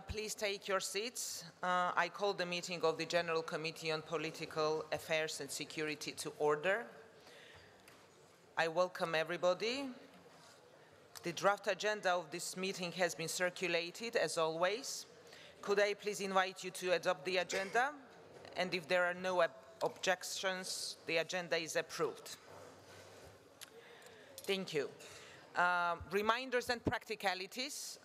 Please take your seats. I call the meeting of the General Committee on Political Affairs and Security to order. I welcome everybody. The draft agenda of this meeting has been circulated, as always. Could I please invite you to adopt the agenda? And if there are no objections, the agenda is approved. Thank you. Reminders and practicalities.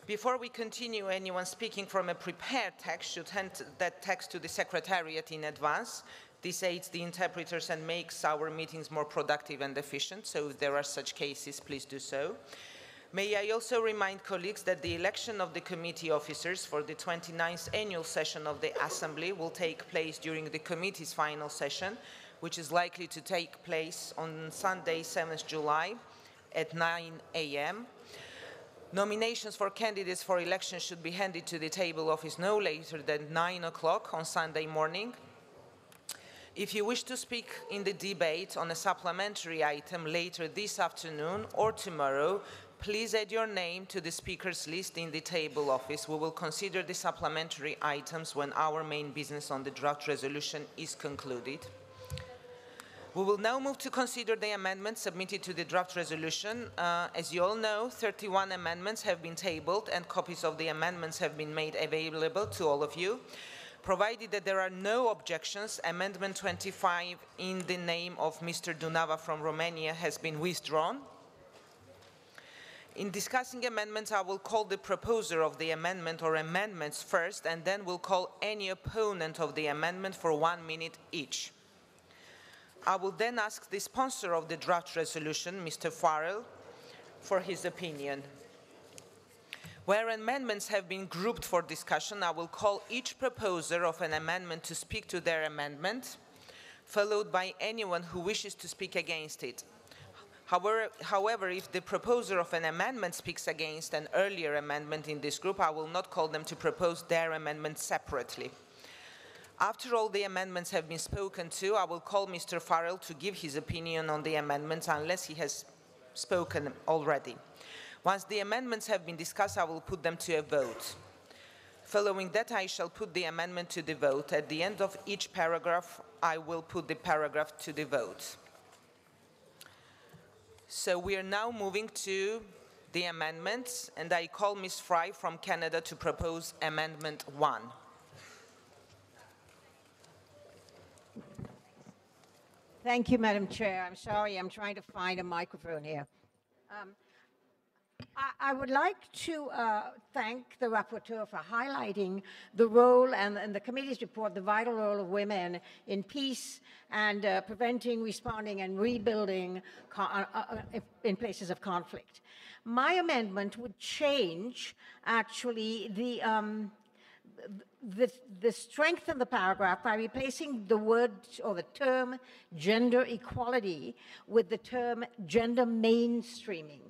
Before we continue, anyone speaking from a prepared text should hand that text to the Secretariat in advance. This aids the interpreters and makes our meetings more productive and efficient, so if there are such cases, please do so. May I also remind colleagues that the election of the committee officers for the 29th annual session of the Assembly will take place during the committee's final session, which is likely to take place on Sunday, 7th July at 9 a.m. Nominations for candidates for election should be handed to the table office no later than 9 o'clock on Sunday morning. If you wish to speak in the debate on a supplementary item later this afternoon or tomorrow, please add your name to the speakers list in the table office. We will consider the supplementary items when our main business on the draft resolution is concluded. We will now move to consider the amendments submitted to the draft resolution. As you all know, 31 amendments have been tabled and copies of the amendments have been made available to all of you. Provided that there are no objections, Amendment 25 in the name of Mr. Dunava from Romania has been withdrawn. In discussing amendments, I will call the proposer of the amendment or amendments first, and then we'll call any opponent of the amendment for 1 minute each. I will then ask the sponsor of the draft resolution, Mr. Farrell, for his opinion. Where amendments have been grouped for discussion, I will call each proposer of an amendment to speak to their amendment, followed by anyone who wishes to speak against it. However, if the proposer of an amendment speaks against an earlier amendment in this group, I will not call them to propose their amendment separately. After all the amendments have been spoken to, I will call Mr. Farrell to give his opinion on the amendments unless he has spoken already. Once the amendments have been discussed, I will put them to a vote. Following that, I shall put the amendment to the vote. At the end of each paragraph, I will put the paragraph to the vote. So we are now moving to the amendments, and I call Ms. Fry from Canada to propose Amendment 1. Thank you, Madam Chair. I'm sorry, I'm trying to find a microphone here. I would like to thank the rapporteur for highlighting the role and the committee's report, the vital role of women in peace and preventing, responding, and rebuilding in places of conflict. My amendment would change, actually, the strength of the paragraph by replacing the word or the term gender equality with the term gender mainstreaming.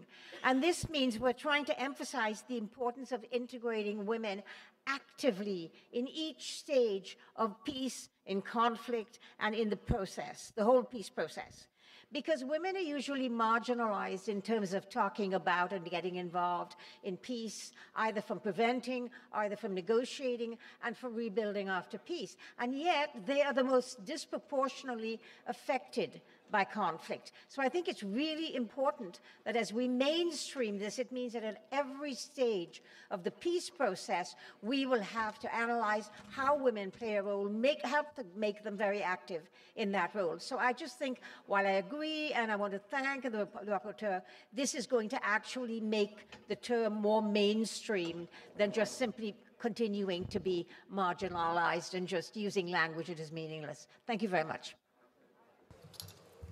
And this means we're trying to emphasize the importance of integrating women actively in each stage of peace, in conflict, and in the process, the whole peace process. Because women are usually marginalized in terms of talking about and getting involved in peace, either from preventing, either from negotiating, and from rebuilding after peace. And yet, they are the most disproportionately affected by conflict. So I think it's really important that as we mainstream this, it means that at every stage of the peace process, we will have to analyze how women play a role, help to make them very active in that role. So I just think, while I agree and I want to thank the rapporteur, this is going to actually make the term more mainstream than just simply continuing to be marginalized and just using language that is meaningless. Thank you very much.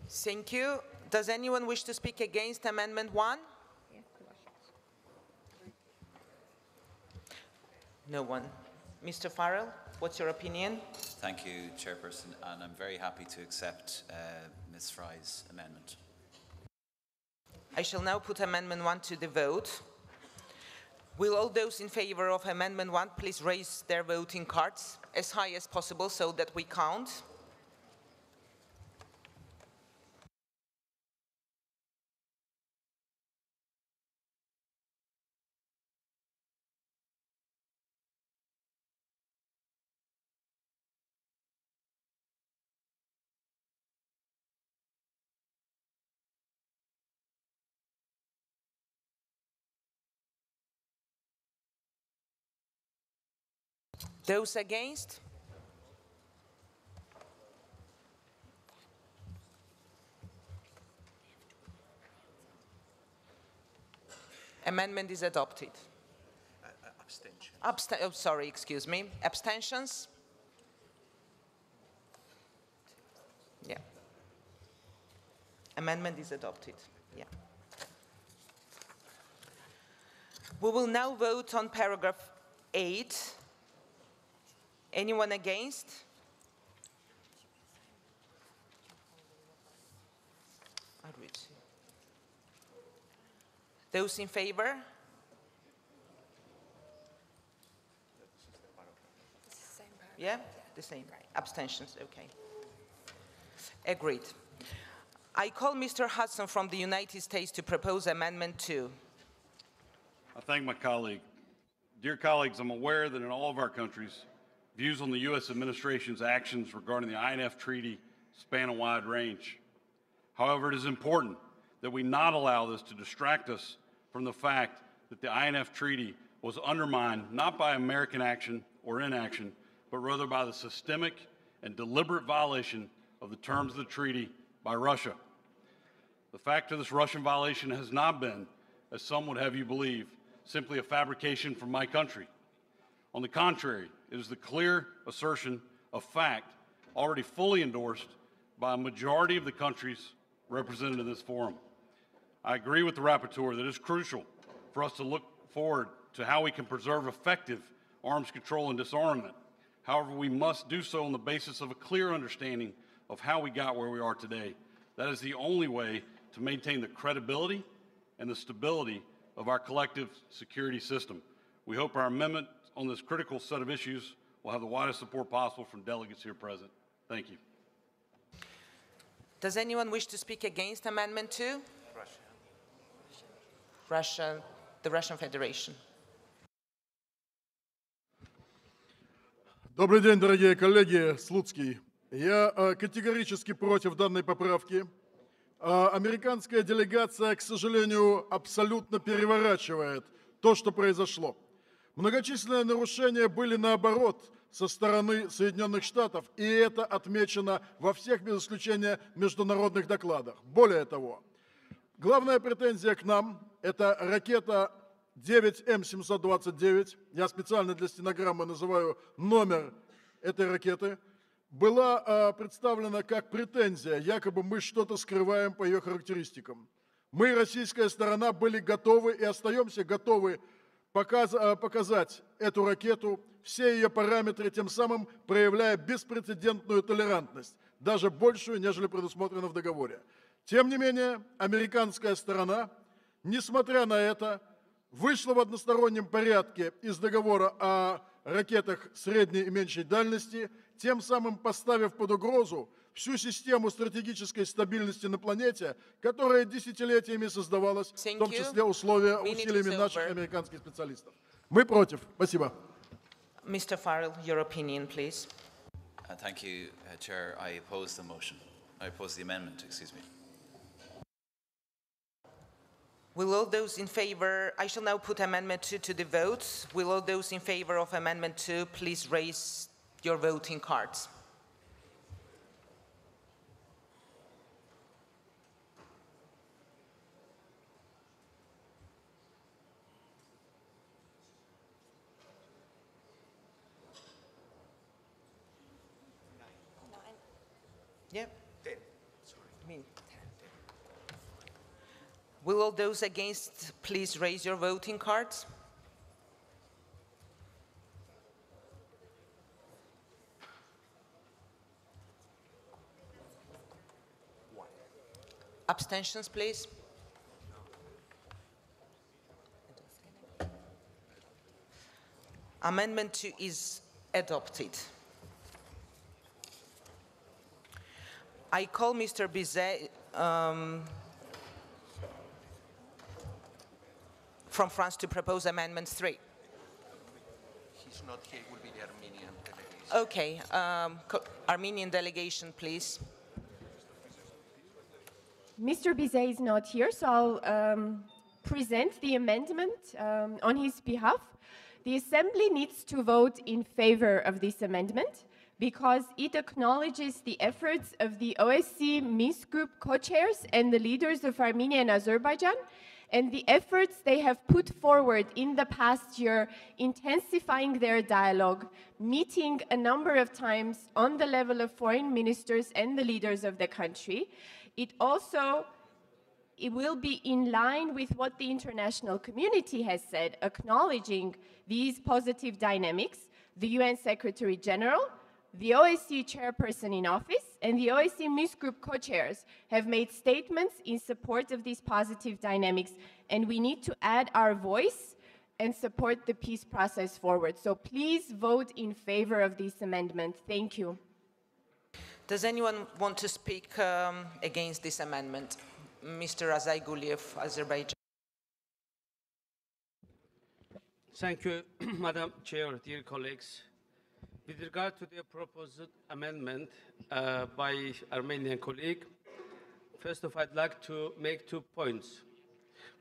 Thank you. Does anyone wish to speak against Amendment 1? No one. Mr. Farrell, what's your opinion? Thank you, Chairperson, and I'm very happy to accept Ms. Fry's amendment. I shall now put Amendment 1 to the vote. Will all those in favor of Amendment 1 please raise their voting cards as high as possible so that we count? Those against? Amendment is adopted. Abstention. Sorry, excuse me. Abstentions? Yeah. Amendment is adopted. Yeah. We will now vote on paragraph 8. Anyone against? Those in favor? Yeah, the same. Abstentions, okay. Agreed. I call Mr. Hudson from the United States to propose Amendment 2. I thank my colleague. Dear colleagues, I'm aware that in all of our countries, views on the U.S. administration's actions regarding the INF Treaty span a wide range. However, it is important that we not allow this to distract us from the fact that the INF Treaty was undermined not by American action or inaction, but rather by the systemic and deliberate violation of the terms of the treaty by Russia. The fact of this Russian violation has not been, as some would have you believe, simply a fabrication from my country. On the contrary, it is the clear assertion of fact already fully endorsed by a majority of the countries represented in this forum. I agree with the rapporteur that it is crucial for us to look forward to how we can preserve effective arms control and disarmament. However, we must do so on the basis of a clear understanding of how we got where we are today. That is the only way to maintain the credibility and the stability of our collective security system. We hope our amendment on this critical set of issues will have the widest support possible from delegates here present. Thank you. Does anyone wish to speak against Amendment 2? Russia, the Russian Federation. Добрый день, дорогие коллеги. Слуцкий. Я категорически против данной поправки. Американская делегация, к сожалению, абсолютно переворачивает то, что произошло. Многочисленные нарушения были наоборот со стороны Соединенных Штатов, и это отмечено во всех, без исключения, международных докладах. Более того, главная претензия к нам – это ракета 9М729, я специально для стенограммы называю номер этой ракеты, была представлена как претензия, якобы мы что-то скрываем по ее характеристикам. Мы, российская сторона, были готовы и остаемся готовы показать эту ракету, все ее параметры, тем самым проявляя беспрецедентную толерантность, даже большую, нежели предусмотрено в договоре. Тем не менее, американская сторона, несмотря на это, вышла в одностороннем порядке из договора о ракетах средней и меньшей дальности, тем самым поставив под угрозу всю систему стратегической стабильности на планете, которая десятилетиями создавалась, в том числе усилиями наших американских специалистов. Мы против. Спасибо. Mr. Farrell, your opinion, please. Thank you, Chair. I oppose the motion. I oppose the amendment, excuse me. Will all those in favor, I shall now put Amendment 2 to the vote. Will all those in favor of Amendment 2 please raise your voting cards? Yeah. 10. Sorry. Will all those against please raise your voting cards? Abstentions, please. Amendment 2 is adopted. I call Mr. Bizet from France to propose Amendment 3. He's not here. It will be the Armenian delegation. Okay. Armenian delegation, please. Mr. Bizet is not here, so I'll present the amendment on his behalf. The Assembly needs to vote in favor of this amendment because it acknowledges the efforts of the OSCE Minsk Group co-chairs and the leaders of Armenia and Azerbaijan, and the efforts they have put forward in the past year, intensifying their dialogue, meeting a number of times on the level of foreign ministers and the leaders of the country. It will be in line with what the international community has said, acknowledging these positive dynamics. The UN Secretary General, the OSCE chairperson in office, and the OSCE Minsk Group co-chairs have made statements in support of these positive dynamics, and we need to add our voice and support the peace process forward. So please vote in favor of this amendment. Thank you. Does anyone want to speak against this amendment? Mr. Azay Guliev, Azerbaijan. Thank you, Madam Chair, dear colleagues. With regard to the proposed amendment by Armenian colleague, first of all, I'd like to make 2 points.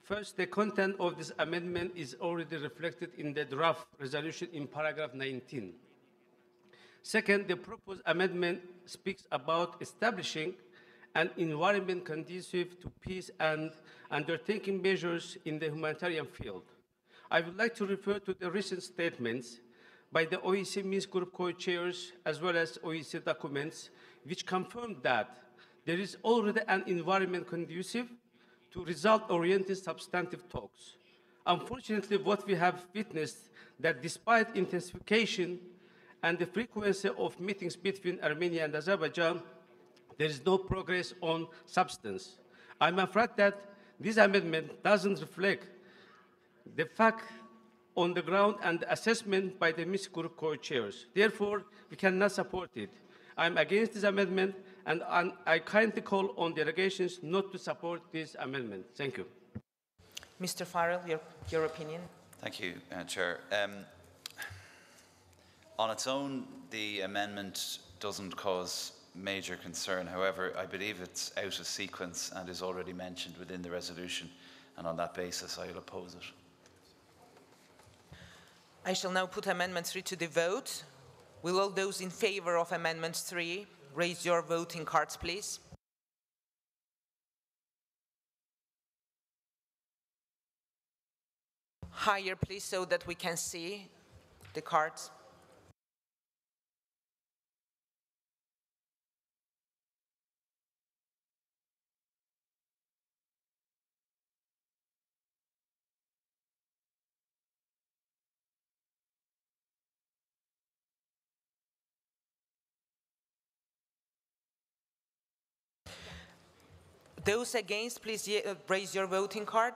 First, the content of this amendment is already reflected in the draft resolution in paragraph 19. Second, the proposed amendment speaks about establishing an environment conducive to peace and undertaking measures in the humanitarian field. I would like to refer to the recent statements by the OSCE Minsk Group co-chairs as well as OSCE documents, which confirm that there is already an environment conducive to result-oriented substantive talks. Unfortunately, what we have witnessed that despite intensification and the frequency of meetings between Armenia and Azerbaijan, there is no progress on substance. I'm afraid that this amendment doesn't reflect the fact on the ground and the assessment by the Minsk Group co-chairs. Therefore, we cannot support it. I'm against this amendment, and I kindly call on delegations not to support this amendment. Thank you. Mr. Farrell, your opinion? Thank you, Chair. On its own, the amendment doesn't cause major concern. However, I believe it's out of sequence and is already mentioned within the resolution, and on that basis, I will oppose it. I shall now put Amendment 3 to the vote. Will all those in favor of Amendment 3 raise your voting cards, please? Higher, please, so that we can see the cards. Those against, please raise your voting card.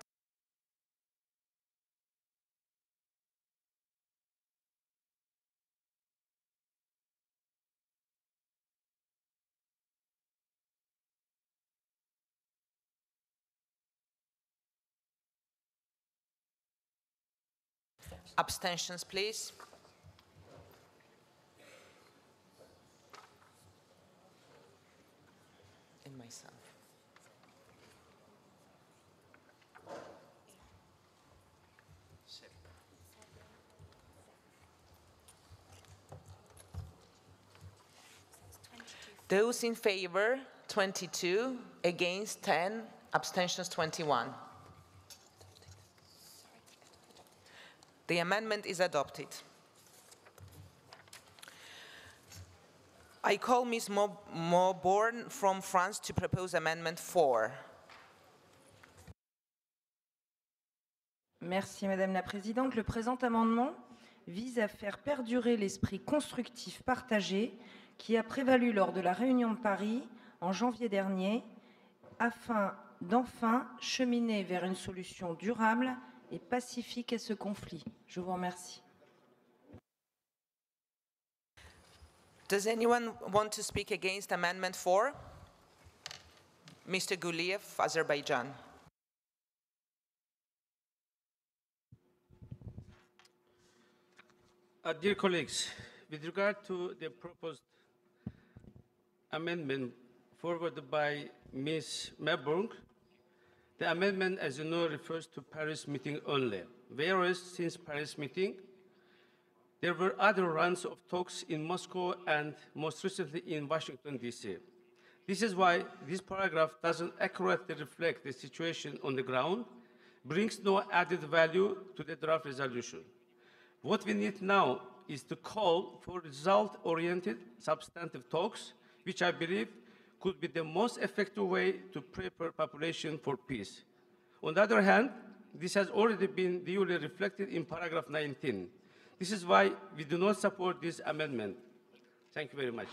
Abstentions, please. And myself. Those in favor, 22, against 10, abstentions 21. The amendment is adopted. I call Ms. Mauborgne from France to propose Amendment 4. Merci Madame la Présidente. Le présent amendement vise à faire perdurer l'esprit constructif partagé qui a prévalu lors de la réunion de Paris en janvier dernier afin d'enfin cheminer vers une solution durable et pacifique à ce conflit. Je vous remercie. Does anyone want to speak against Amendment 4? Mr. Guliev, Azerbaijan. Dear colleagues, with regard to the proposed amendment forwarded by Ms. Mauborgne, the amendment, as you know, refers to Paris meeting only. Whereas since Paris meeting, There were other rounds of talks in Moscow and most recently in Washington, D.C. This is why this paragraph doesn't accurately reflect the situation on the ground, brings no added value to the draft resolution. What we need now is to call for result-oriented substantive talks, which I believe could be the most effective way to prepare population for peace. On the other hand, this has already been duly reflected in paragraph 19. This is why we do not support this amendment. Thank you very much.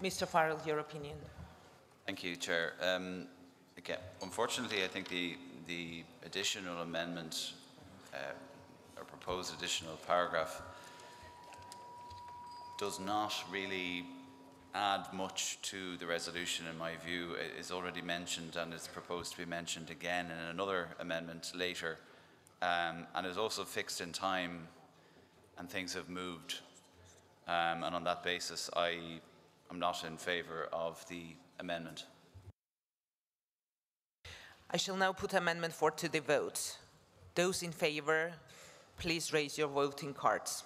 Mr. Farrell, your opinion. Thank you, Chair. Again, unfortunately, I think the additional amendment or proposed additional paragraph does not really add much to the resolution, in my view. It is already mentioned and is proposed to be mentioned again in another amendment later, and is also fixed in time, and things have moved. And on that basis, I am not in favour of the amendment. I shall now put Amendment 4 to the vote. Those in favour, please raise your voting cards.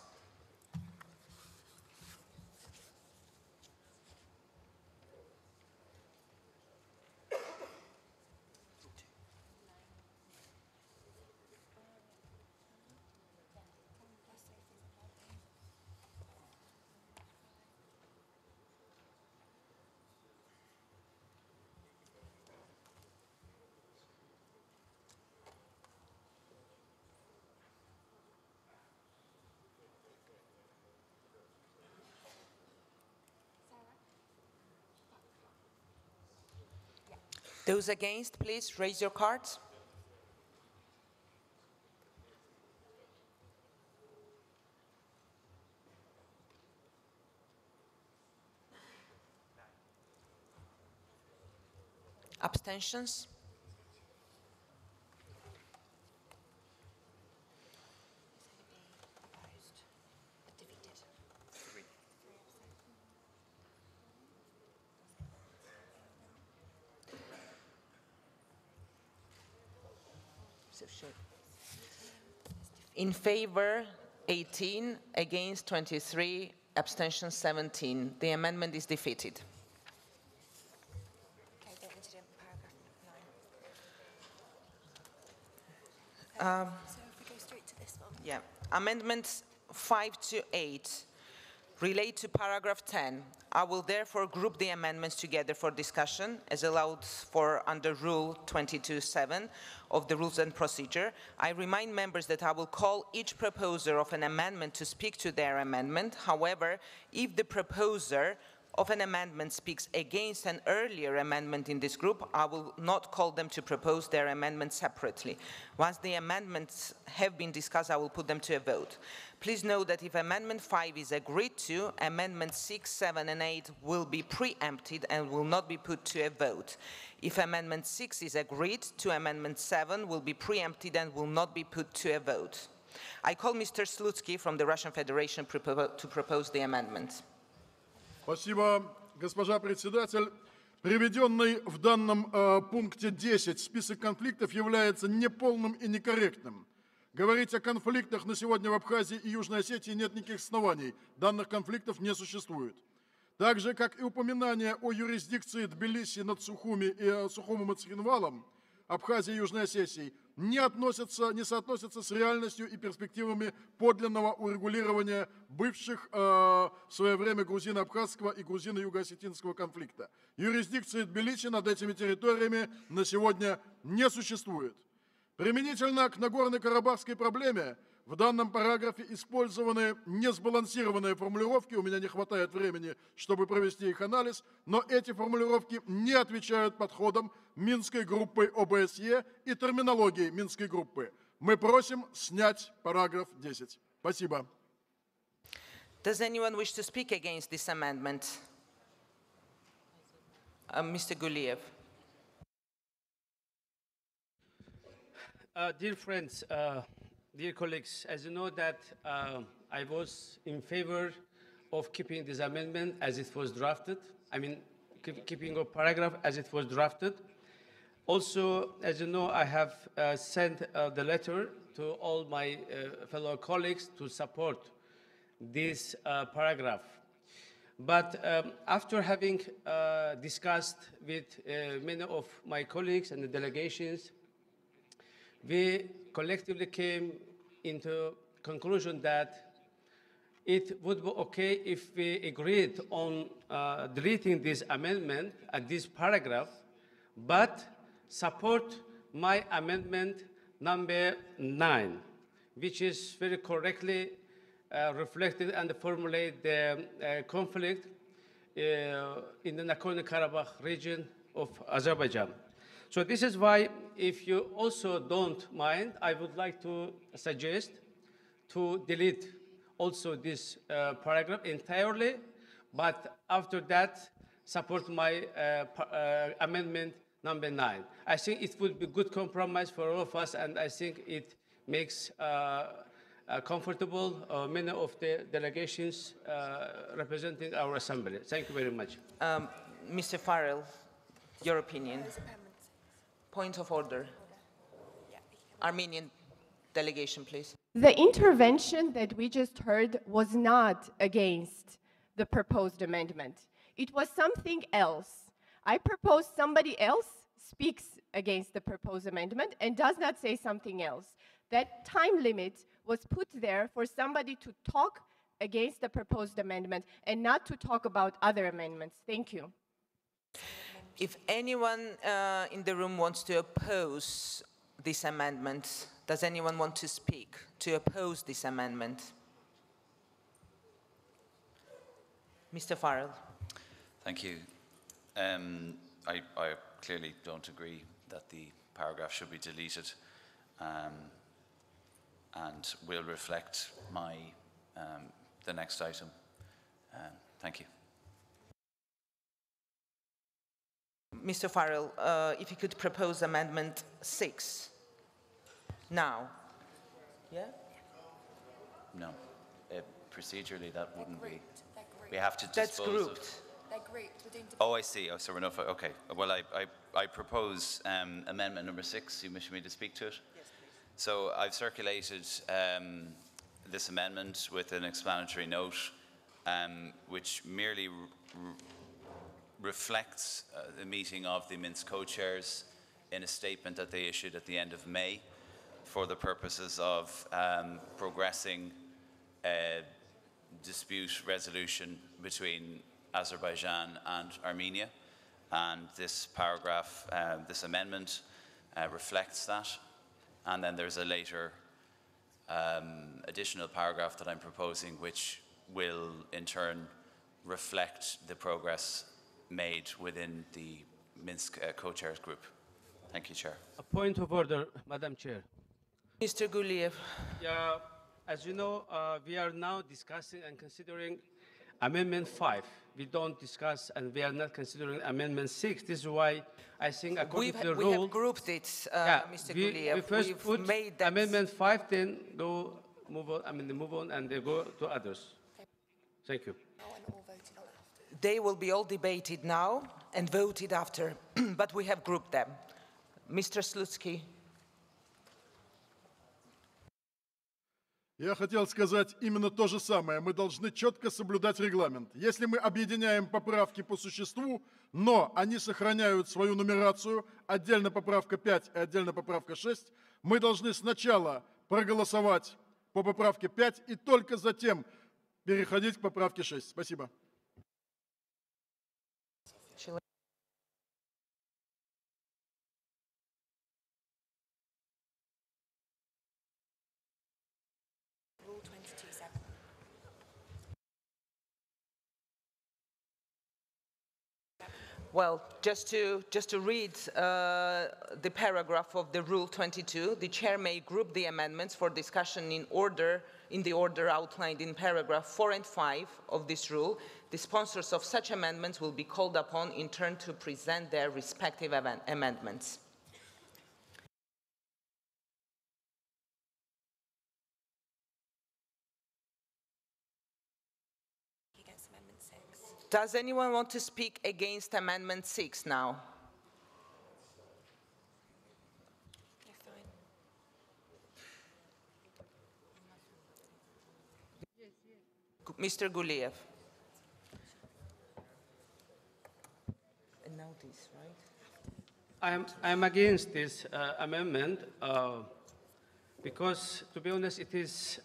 Those against, please raise your cards. Abstentions? In favor, 18, against 23, abstention 17. The amendment is defeated. Okay, then into paragraph 9. So if we go straight to this one. Yeah. Amendments 5 to 8 relate to paragraph 10. I will therefore group the amendments together for discussion as allowed for under Rule 22.7 of the Rules and Procedure. I remind members that I will call each proposer of an amendment to speak to their amendment. However, if the proposer of an amendment speaks against an earlier amendment in this group, I will not call them to propose their amendment separately. Once the amendments have been discussed, I will put them to a vote. Please note that if Amendment 5 is agreed to, Amendments 6, 7, and 8 will be preempted and will not be put to a vote. If Amendment 6 is agreed to, Amendment 7 will be preempted and will not be put to a vote. I call Mr. Slutsky from the Russian Federation to propose the amendment. Спасибо, госпожа председатель. Приведенный в данном пункте 10 список конфликтов является неполным и некорректным. Говорить о конфликтах на сегодня в Абхазии и Южной Осетии нет никаких оснований. Данных конфликтов не существует. Так же, как и упоминание о юрисдикции Тбилиси над Сухуми и Сухумом и Цхинвалом, Абхазии и Южной Осетии не соотносятся с реальностью и перспективами подлинного урегулирования бывших в свое время грузино-абхазского и грузино-юго-осетинского конфликта. Юрисдикции Тбилиси над этими территориями на сегодня не существует. Применительно к Нагорно-Карабахской проблеме в данном параграфе использованы несбалансированные формулировки, у меня не хватает времени, чтобы провести их анализ, но эти формулировки не отвечают подходам Минской группы ОБСЕ и терминологии Минской группы. Мы просим снять параграф 10. Спасибо. Does anyone wish to speak against this amendment? Mr. Guliev. Dear friends, dear colleagues, as you know that I was in favor of keeping this amendment as it was drafted. I mean, keeping a paragraph as it was drafted. Also, as you know, I have sent the letter to all my fellow colleagues to support this paragraph. But after having discussed with many of my colleagues and the delegations, we collectively came into conclusion that it would be okay if we agreed on deleting this amendment and this paragraph, but support my amendment number 9, which is very correctly reflected and formulate the conflict in the Nagorno-Karabakh region of Azerbaijan. So this is why, if you also don't mind, I would like to suggest to delete also this paragraph entirely, but after that, support my amendment number 9. I think it would be good compromise for all of us, and I think it makes comfortable many of the delegations representing our assembly. Thank you very much. Mr. Farrell, your opinion. Point of order. Armenian delegation, please. The intervention that we just heard was not against the proposed amendment. It was something else. I propose somebody else speaks against the proposed amendment and does not say something else. That time limit was put there for somebody to talk against the proposed amendment and not to talk about other amendments. Thank you. If anyone in the room wants to oppose this amendment, does anyone want to speak to oppose this amendment? Mr. Farrell. Thank you. I clearly don't agree that the paragraph should be deleted, and will reflect my the next item. Thank you. Mr. Farrell, if you could propose Amendment 6 now. Yeah? No. Procedurally, that wouldn't be. We have to That's dispose grouped. of. They're grouped. We're doing Oh, I see. Oh, so we're not. Okay. Well, I propose amendment number 6. You wish me to speak to it? Yes, please. So I've circulated this amendment with an explanatory note, which merely reflects the meeting of the Minsk co-chairs in a statement that they issued at the end of May for the purposes of progressing dispute resolution between Azerbaijan and Armenia. And this paragraph, this amendment reflects that. And then there's a later additional paragraph that I'm proposing, which will in turn reflect the progress made within the Minsk co-chairs group. Thank you, Chair. A point of order, Madam Chair. Mr. Guliev. Yeah, as you know, we are now discussing and considering Amendment 5. We don't discuss and we are not considering Amendment 6. This is why I think according to the rule... We have grouped it, Mr. Guliev. We first put made that Amendment 5, then move on and they go to others. Thank you. They will be all debated now and voted after, but we have grouped them. Mr. Slutsky. Я хотел сказать именно то же самое. Мы должны четко соблюдать регламент. Если мы объединяем поправки по существу, но они сохраняют свою нумерацию, отдельно поправка 5 и отдельно поправка 6, мы должны сначала проголосовать по поправке 5 и только затем переходить к поправке 6. Спасибо. Rule 22.7. Well, just to read the paragraph of the Rule 22, the chair may group the amendments for discussion in the order outlined in paragraph 4 and 5 of this rule. The sponsors of such amendments will be called upon in turn to present their respective amendments. Against Amendment 6. Does anyone want to speak against Amendment 6 now? Mr. Guliev. And now this, right? I'm against this amendment because, to be honest, it is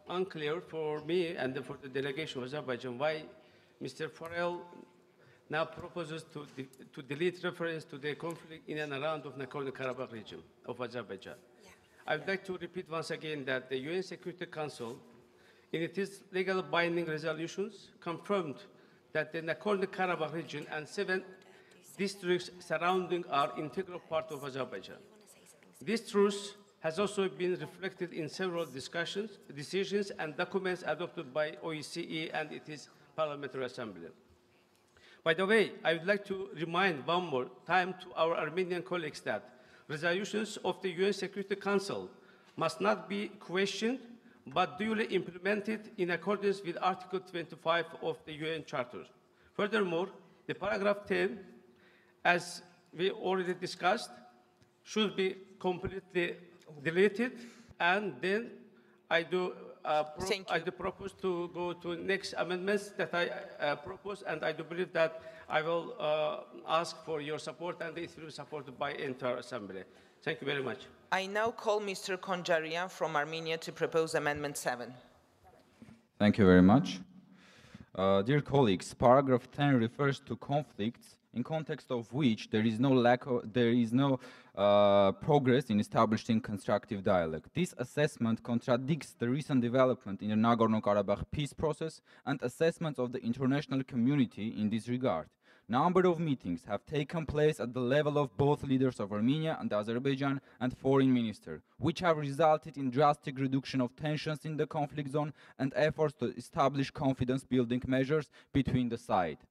unclear for me and for the delegation of Azerbaijan why Mr. Farrell now proposes to delete reference to the conflict in and around of Nagorno-Karabakh region of Azerbaijan. Yeah. I would like to repeat once again that the UN Security Council, in its legal binding resolutions, confirmed that the Nagorno-Karabakh region and 7 districts surrounding are integral part of Azerbaijan. This truth has also been reflected in several discussions, decisions, and documents adopted by OSCE and its Parliamentary Assembly. By the way, I would like to remind one more time to our Armenian colleagues that resolutions of the UN Security Council must not be questioned, but duly implemented in accordance with Article 25 of the UN Charter. Furthermore, the paragraph 10, as we already discussed, should be completely deleted, and then I do propose to go to next amendments that I propose, and I do believe that I will ask for your support, and it will be supported by the entire Assembly. Thank you very much. I now call Mr. Konjarian from Armenia to propose Amendment 7. Thank you very much. Dear colleagues, paragraph 10 refers to conflicts in context of which there is no progress in establishing constructive dialogue. This assessment contradicts the recent development in the Nagorno-Karabakh peace process and assessments of the international community in this regard. Number of meetings have taken place at the level of both leaders of Armenia and Azerbaijan and foreign minister, which have resulted in drastic reduction of tensions in the conflict zone and efforts to establish confidence-building measures between the sides.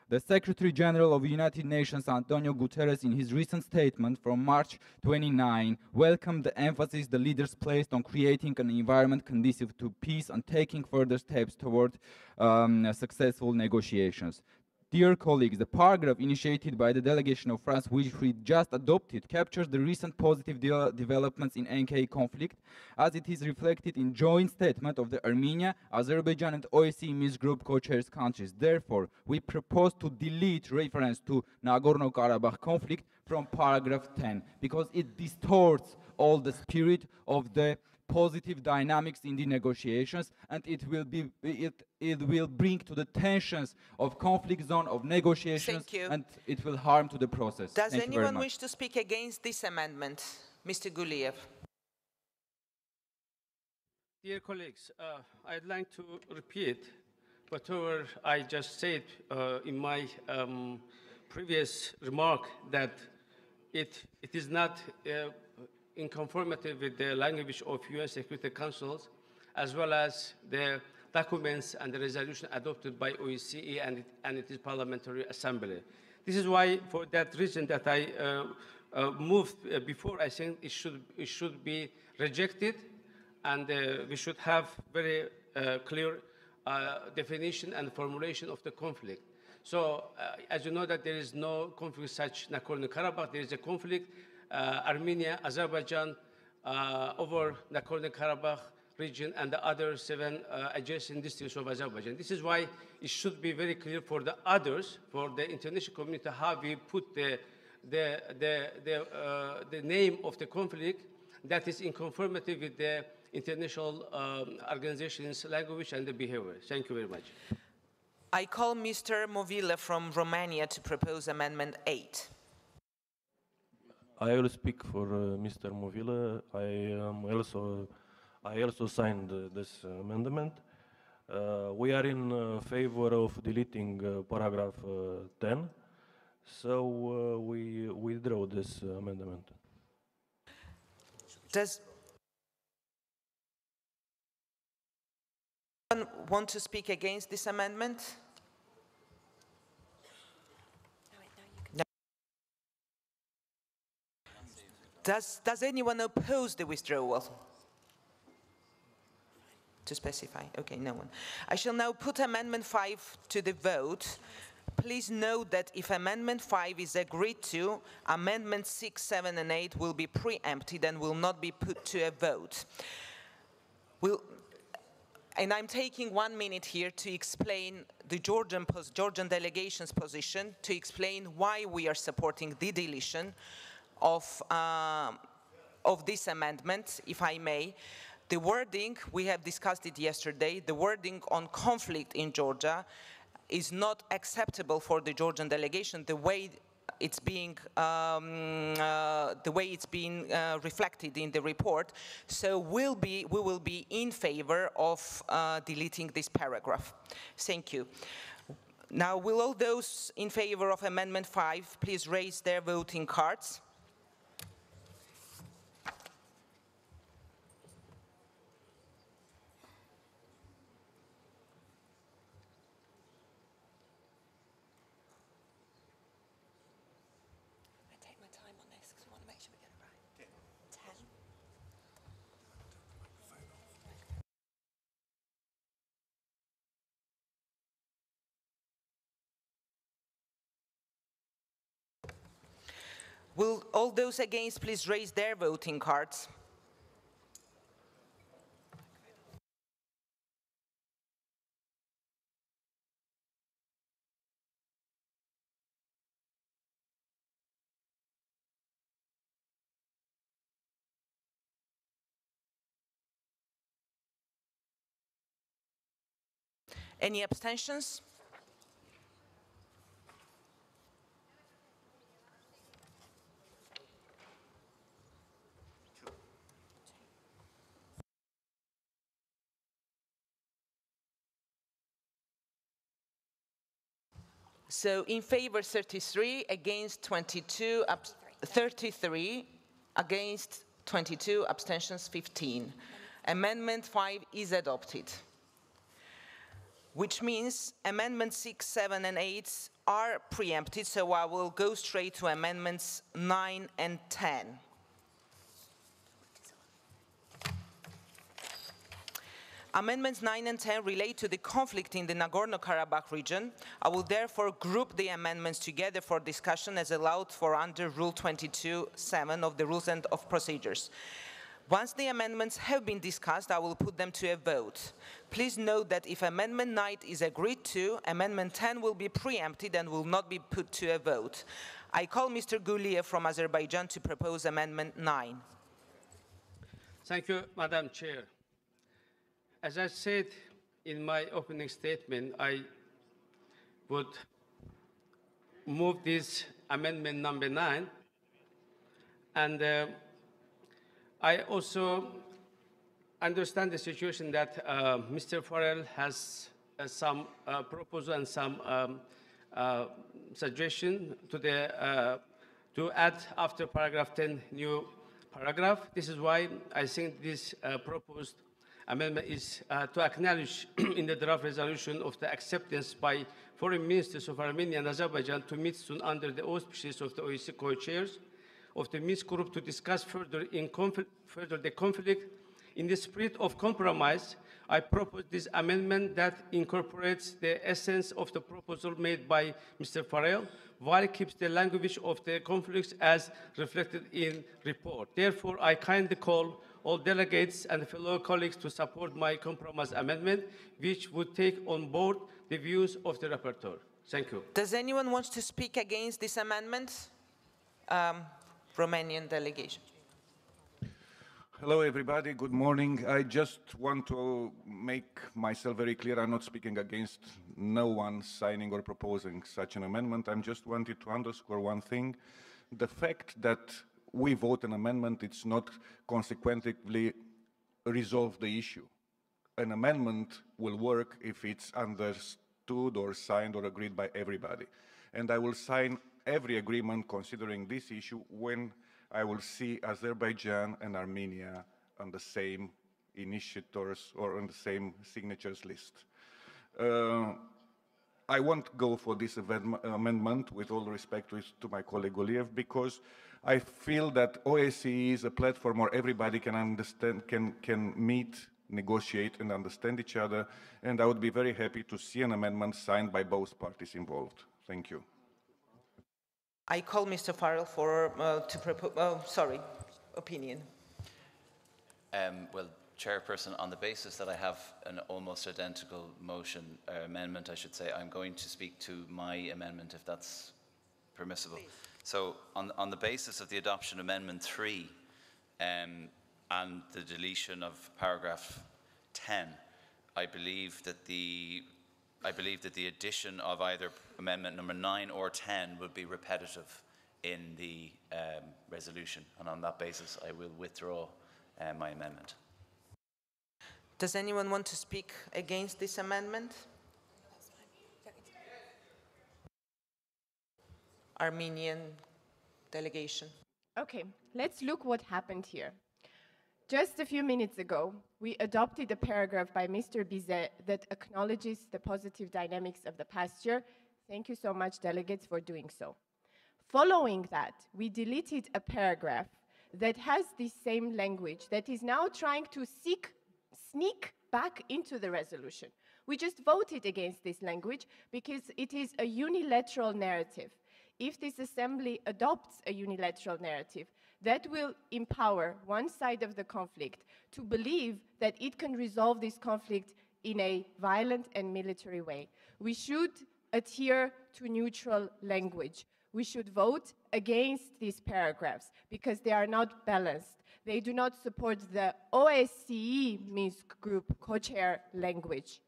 The Secretary General of the United Nations, Antonio Guterres, in his recent statement from March 29, welcomed the emphasis the leaders placed on creating an environment conducive to peace and taking further steps toward successful negotiations. Dear colleagues, the paragraph initiated by the delegation of France, which we just adopted, captures the recent positive developments in NK conflict, as it is reflected in joint statement of the Armenia, Azerbaijan, and OSCE Minsk Group co-chairs countries. Therefore, we propose to delete reference to Nagorno-Karabakh conflict from paragraph 10, because it distorts all the spirit of the positive dynamics in the negotiations, and it will bring to the tensions of conflict zone of negotiations, and it will harm to the process. Does anyone wish to speak against this amendment? Mr. Guliev. Dear colleagues, I'd like to repeat whatever I just said in my previous remark, that it is not in conformity with the language of UN Security Councils, as well as the documents and the resolution adopted by OSCE and its Parliamentary Assembly. This is why, for that reason, that I moved before, I think it should be rejected, and we should have very clear definition and formulation of the conflict. So, as you know, that there is no conflict such Nagorno-Karabakh. There is a conflict Armenia, Azerbaijan, over Nagorno-Karabakh region and the other 7 adjacent districts of Azerbaijan. This is why it should be very clear for the others, for the international community, how we put the name of the conflict that is in conformity with the international organization's language and the behavior. Thank you very much. I call Mr. Movila from Romania to propose Amendment 8. I will speak for Mr. Movila. I also signed this amendment. We are in favor of deleting paragraph 10, so we withdraw this amendment. Does anyone want to speak against this amendment? Does anyone oppose the withdrawal? To specify, okay, no one. I shall now put Amendment 5 to the vote. Please note that if Amendment 5 is agreed to, Amendments 6, 7, and 8 will be preempted and will not be put to a vote. And I'm taking 1 minute here to explain the Georgian delegation's position, to explain why we are supporting the deletion of this amendment, if I may. The wording, we have discussed it yesterday, the wording on conflict in Georgia is not acceptable for the Georgian delegation the way it's being reflected in the report. So we will be in favor of deleting this paragraph. Thank you. Now, will all those in favor of Amendment 5 please raise their voting cards? Will all those against please raise their voting cards? Any abstentions? So in favor 33, against 22, 33, against 22, abstentions 15. Amendment 5 is adopted, which means Amendments 6, 7, and 8 are preempted, so I will go straight to Amendments 9 and 10. Amendments 9 and 10 relate to the conflict in the Nagorno-Karabakh region. I will therefore group the amendments together for discussion as allowed for under Rule 22.7 of the Rules of Procedures. Once the amendments have been discussed, I will put them to a vote. Please note that if Amendment 9 is agreed to, Amendment 10 will be preempted and will not be put to a vote. I call Mr. Guliev from Azerbaijan to propose Amendment 9. Thank you, Madam Chair. As I said in my opening statement, I would move this amendment number 9. And I also understand the situation that Mr. Farrell has some proposal and some suggestion to add after paragraph 10 new paragraph. This is why I think this proposed amendment is to acknowledge in the draft resolution of the acceptance by foreign ministers of Armenia and Azerbaijan to meet soon under the auspices of the OSCE co-chairs of the Minsk group to discuss further the conflict. In the spirit of compromise, I propose this amendment that incorporates the essence of the proposal made by Mr. Farrell, while it keeps the language of the conflicts as reflected in report. Therefore, I kindly call all delegates and fellow colleagues to support my compromise amendment, which would take on board the views of the rapporteur. Thank you. Does anyone want to speak against this amendment? Romanian delegation. Hello, everybody. Good morning. I just want to make myself very clear. I'm not speaking against no one signing or proposing such an amendment. I'm just wanted to underscore one thing. The fact that we vote an amendment, it's not consequently resolve the issue. An amendment will work if it's understood or signed or agreed by everybody. And I will sign every agreement considering this issue when I will see Azerbaijan and Armenia on the same initiators or on the same signatures list. I won't go for this amendment, with all respect to my colleague Guliev, because I feel that OSCE is a platform where everybody can understand, can meet, negotiate, and understand each other, and I would be very happy to see an amendment signed by both parties involved. Thank you. I call Mr. Farrell for to propose. Opinion. Well, Chairperson, on the basis that I have an almost identical motion, amendment, I should say, I'm going to speak to my amendment, if that's permissible. Please. So on the basis of the adoption of Amendment 3 and the deletion of paragraph 10, I believe that the addition of either amendment number 9 or 10 would be repetitive in the resolution, and on that basis I will withdraw my amendment. Does anyone want to speak against this amendment? Armenian delegation. Okay, let's look what happened here. Just a few minutes ago, we adopted a paragraph by Mr. Bizet that acknowledges the positive dynamics of the past year. Thank you so much, delegates, for doing so. Following that, we deleted a paragraph that has the same language that is now trying to sneak back into the resolution. We just voted against this language because it is a unilateral narrative. If this assembly adopts a unilateral narrative, that will empower one side of the conflict to believe that it can resolve this conflict in a violent and military way. We should adhere to neutral language. We should vote against these paragraphs because they are not balanced. They do not support the OSCE Minsk Group co-chair language.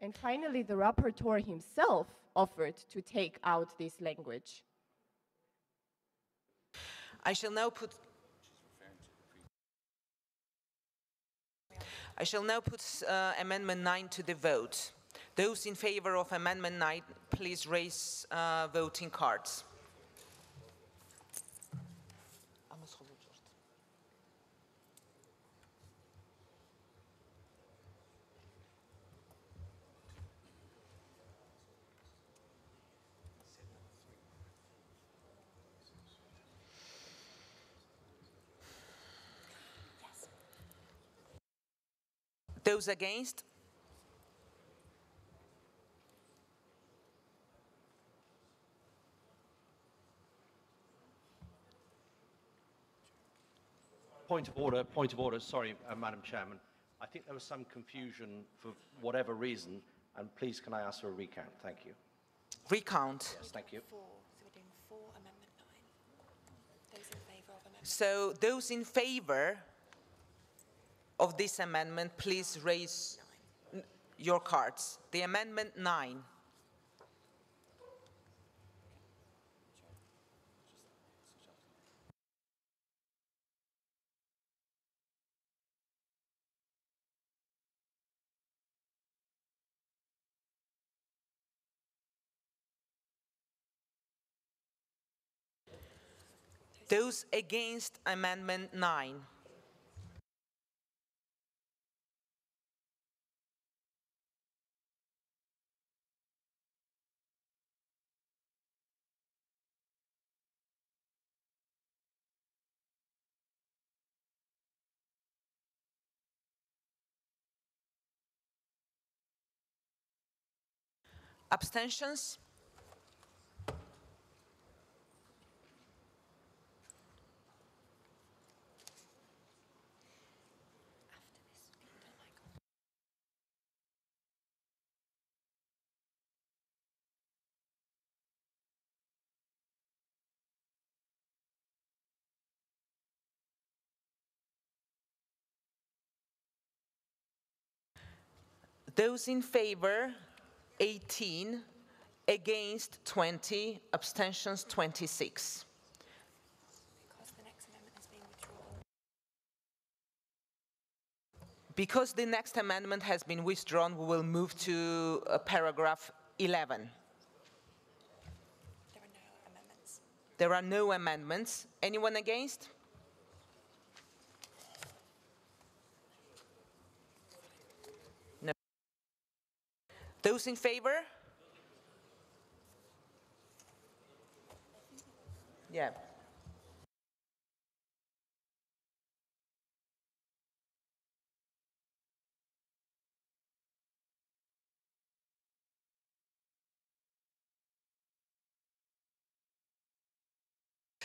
And finally, the rapporteur himself offered to take out this language. I shall now put Amendment 9 to the vote. Those in favor of Amendment 9, please raise voting cards. Those against? Point of order, sorry, Madam Chairman. I think there was some confusion for whatever reason, and please can I ask for a recount? Thank you. Recount? Yes, thank you. So we're doing 4 Amendment 9. Those in favour of Amendment 9. So those in favor of this amendment, please raise your cards. The Amendment 9. Those against Amendment 9. Abstentions? Those in favor, 18, against 20, abstentions 26. Because the next amendment has been withdrawn, we will move to paragraph 11. There are no amendments. There are no amendments. Anyone against? No. Those in favor? Yeah.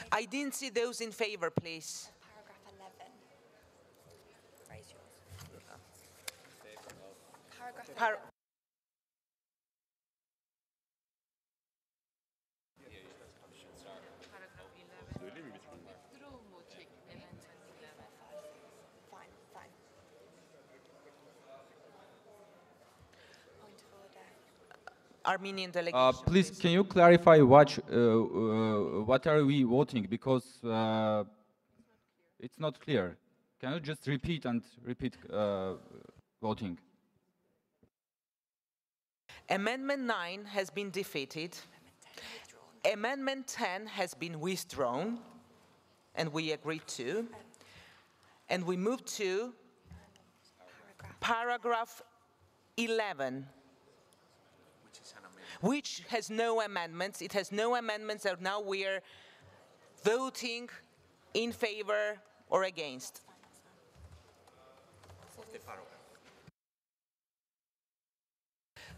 I didn't see those in favor, please. Paragraph 11. Fine, fine. Point of order. Armenian delegation. Please, can you clarify what are we voting? Because it's not clear. Can you just repeat voting? Amendment 9 has been defeated. Amendment 10 has been withdrawn, and we agreed to. And we move to paragraph 11, which has no amendments. It has no amendments, and now we are voting in favor or against.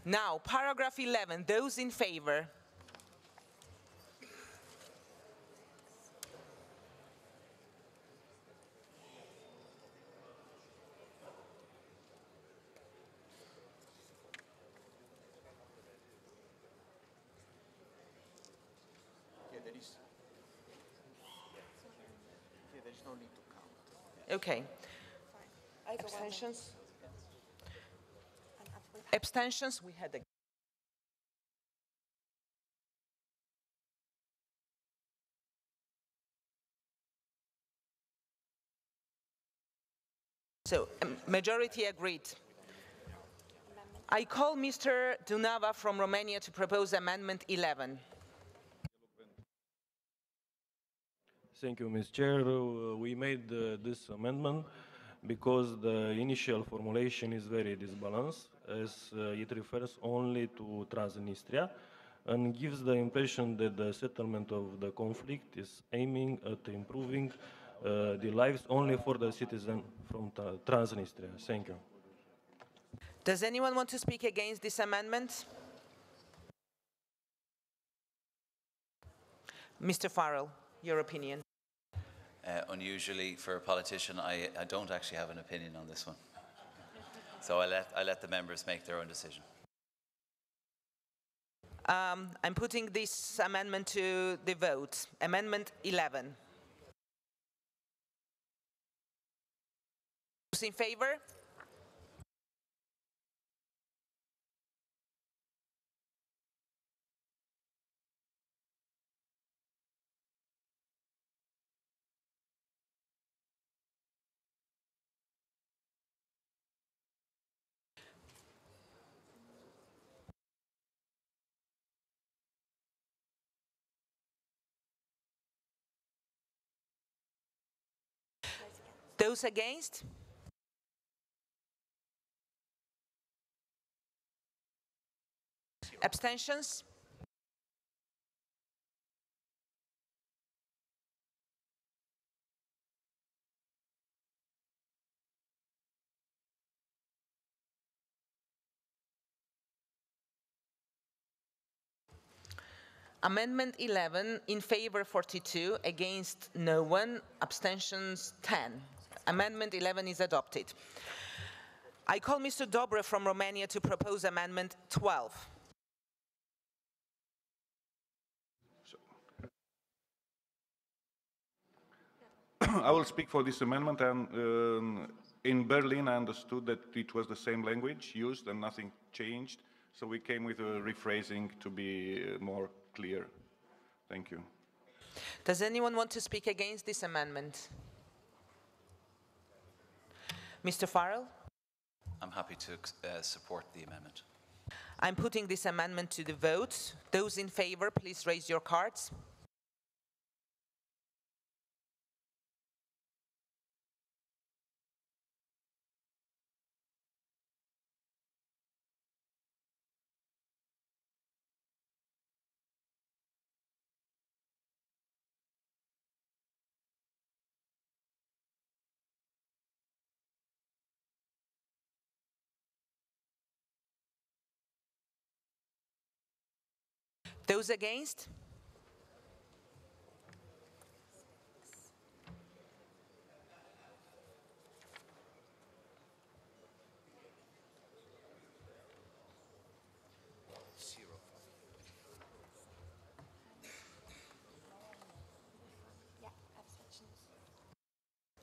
Now, paragraph 11, those in favor. There is no need to count. Okay. Abstentions? Abstentions? We had a... So, majority agreed. I call Mr. Dunava from Romania to propose Amendment 11. Thank you, Ms. Chair. We made this amendment because the initial formulation is very disbalanced, as it refers only to Transnistria and gives the impression that the settlement of the conflict is aiming at improving the lives only for the citizens from Transnistria. Thank you. Does anyone want to speak against this amendment? Mr. Farrell, your opinion. Unusually for a politician, I don't actually have an opinion on this one. So I let the members make their own decision. I'm putting this amendment to the vote. Amendment 11. Those in favor? Those against? Abstentions? Amendment 11, in favor 42, against no one, abstentions 10. Amendment 11 is adopted. I call Mr. Dobrev from Romania to propose Amendment 12. I will speak for this amendment, and in Berlin I understood that it was the same language used and nothing changed, so we came with a rephrasing to be more clear. Thank you. Does anyone want to speak against this amendment? Mr. Farrell? I'm happy to support the amendment. I'm putting this amendment to the vote. Those in favor, please raise your cards. Those against?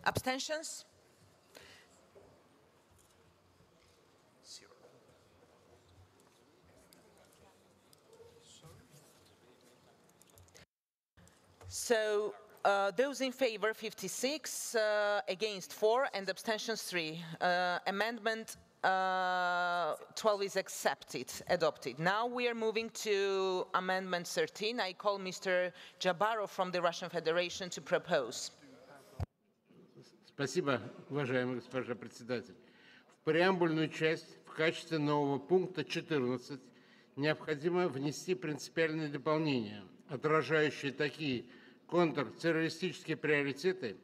Abstentions? So those in favor 56, against 4, and abstentions 3. Amendment 12 is adopted. Now we are moving to Amendment 13. I call Mr. Jabarov from the Russian Federation to propose. Спасибо, уважаемая госпожа председатель. В преамбульную часть в качестве нового пункта 14 необходимо внести принципиальные дополнения, отражающие такие контртеррористические приоритеты,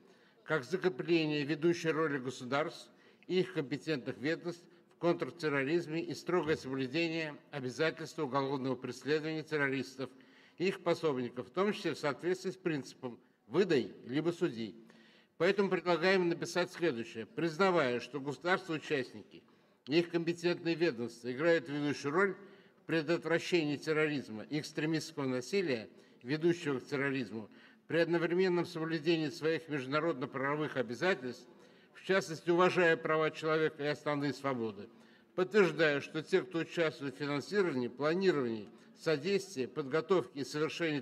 как закрепление ведущей роли государств и их компетентных ведомств в контртерроризме и строгое соблюдение обязательства уголовного преследования террористов и их пособников, в том числе в соответствии с принципом «выдай, либо суди». Поэтому предлагаем написать следующее. Признавая, что государства-участники и их компетентные ведомства играют ведущую роль в предотвращении терроризма и экстремистского насилия, ведущего к терроризму, при одновременном соблюдении своих международно-правовых обязательств, в частности, уважая права человека и основные свободы, подтверждаю, что те, кто участвует в финансировании, планировании, содействии, подготовке и совершении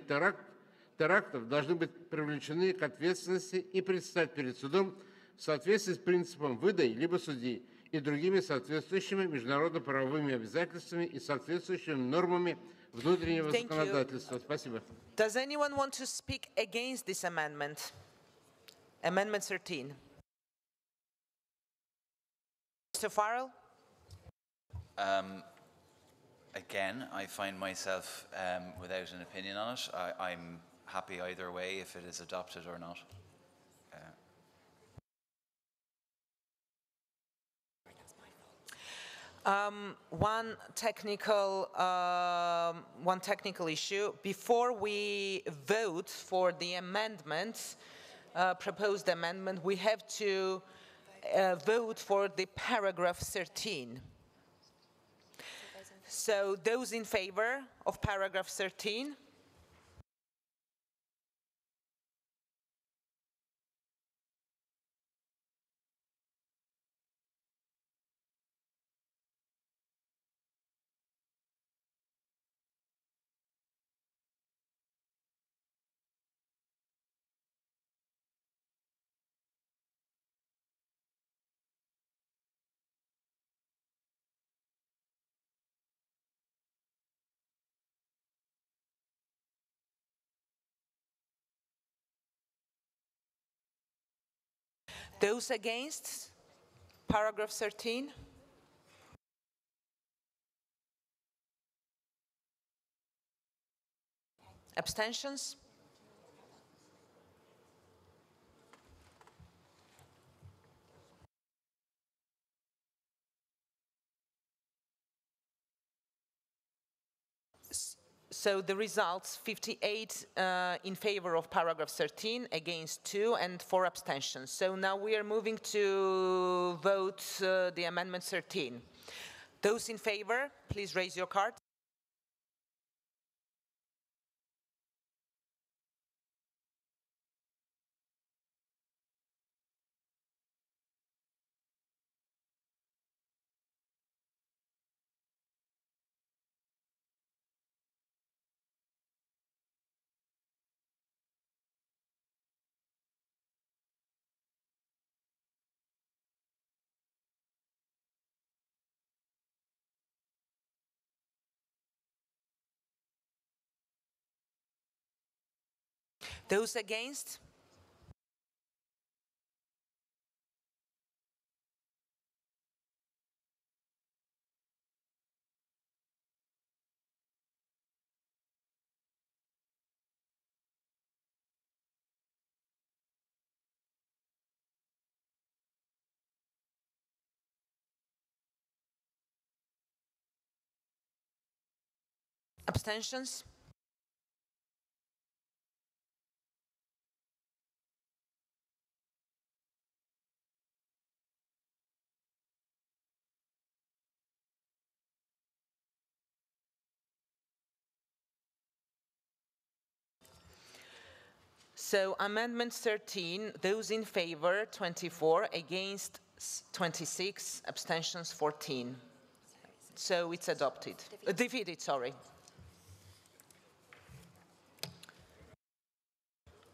терактов, должны быть привлечены к ответственности и предстать перед судом в соответствии с принципом «выдай, либо суди» и другими соответствующими международно-правовыми обязательствами и соответствующими нормами внутреннего законодательства. Спасибо. Does anyone want to speak against this amendment? Amendment 13. Mr. Farrell? Again, I find myself without an opinion on it. I'm happy either way if it is adopted or not. One technical issue. Before we vote for the amendment, proposed amendment, we have to vote for the paragraph 13. So those in favor of paragraph 13? Those against paragraph 13? Abstentions? So the results, 58 in favor of paragraph 13, against 2, and 4 abstentions. So now we are moving to vote the amendment 13. Those in favor, please raise your card. Those against? Abstentions? So Amendment 13, those in favor, 24, against 26, abstentions 14. So it's adopted. Defeated, sorry.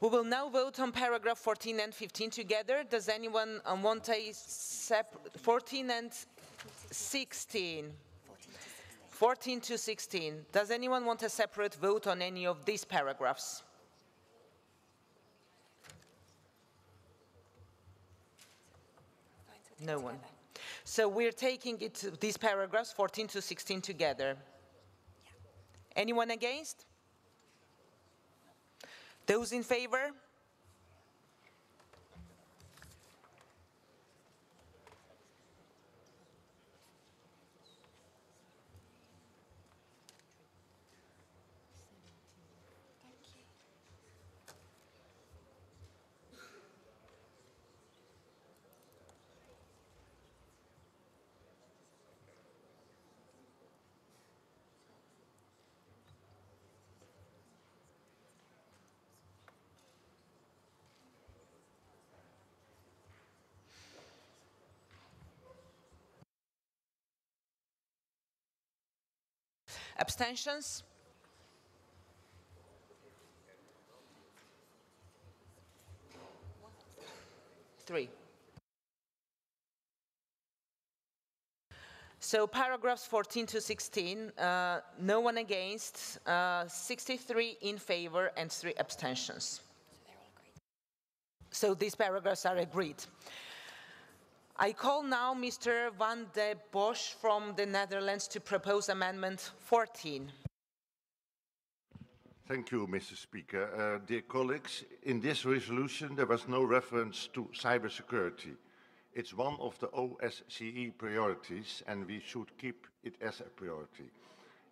We will now vote on paragraph 14 and 15 together. Does anyone want a 14 and 16? 14 to 16. Does anyone want a separate vote on any of these paragraphs? No one. So we're taking these paragraphs 14 to 16 together. Anyone against? Those in favor? Abstentions? Three. So paragraphs 14 to 16, no one against, 63 in favor and 3 abstentions. So these paragraphs are agreed. I call now Mr. Van de Bosch from the Netherlands to propose Amendment 14. Thank you, Mr. Speaker. Dear colleagues, in this resolution there was no reference to cybersecurity. It's one of the OSCE priorities and we should keep it as a priority.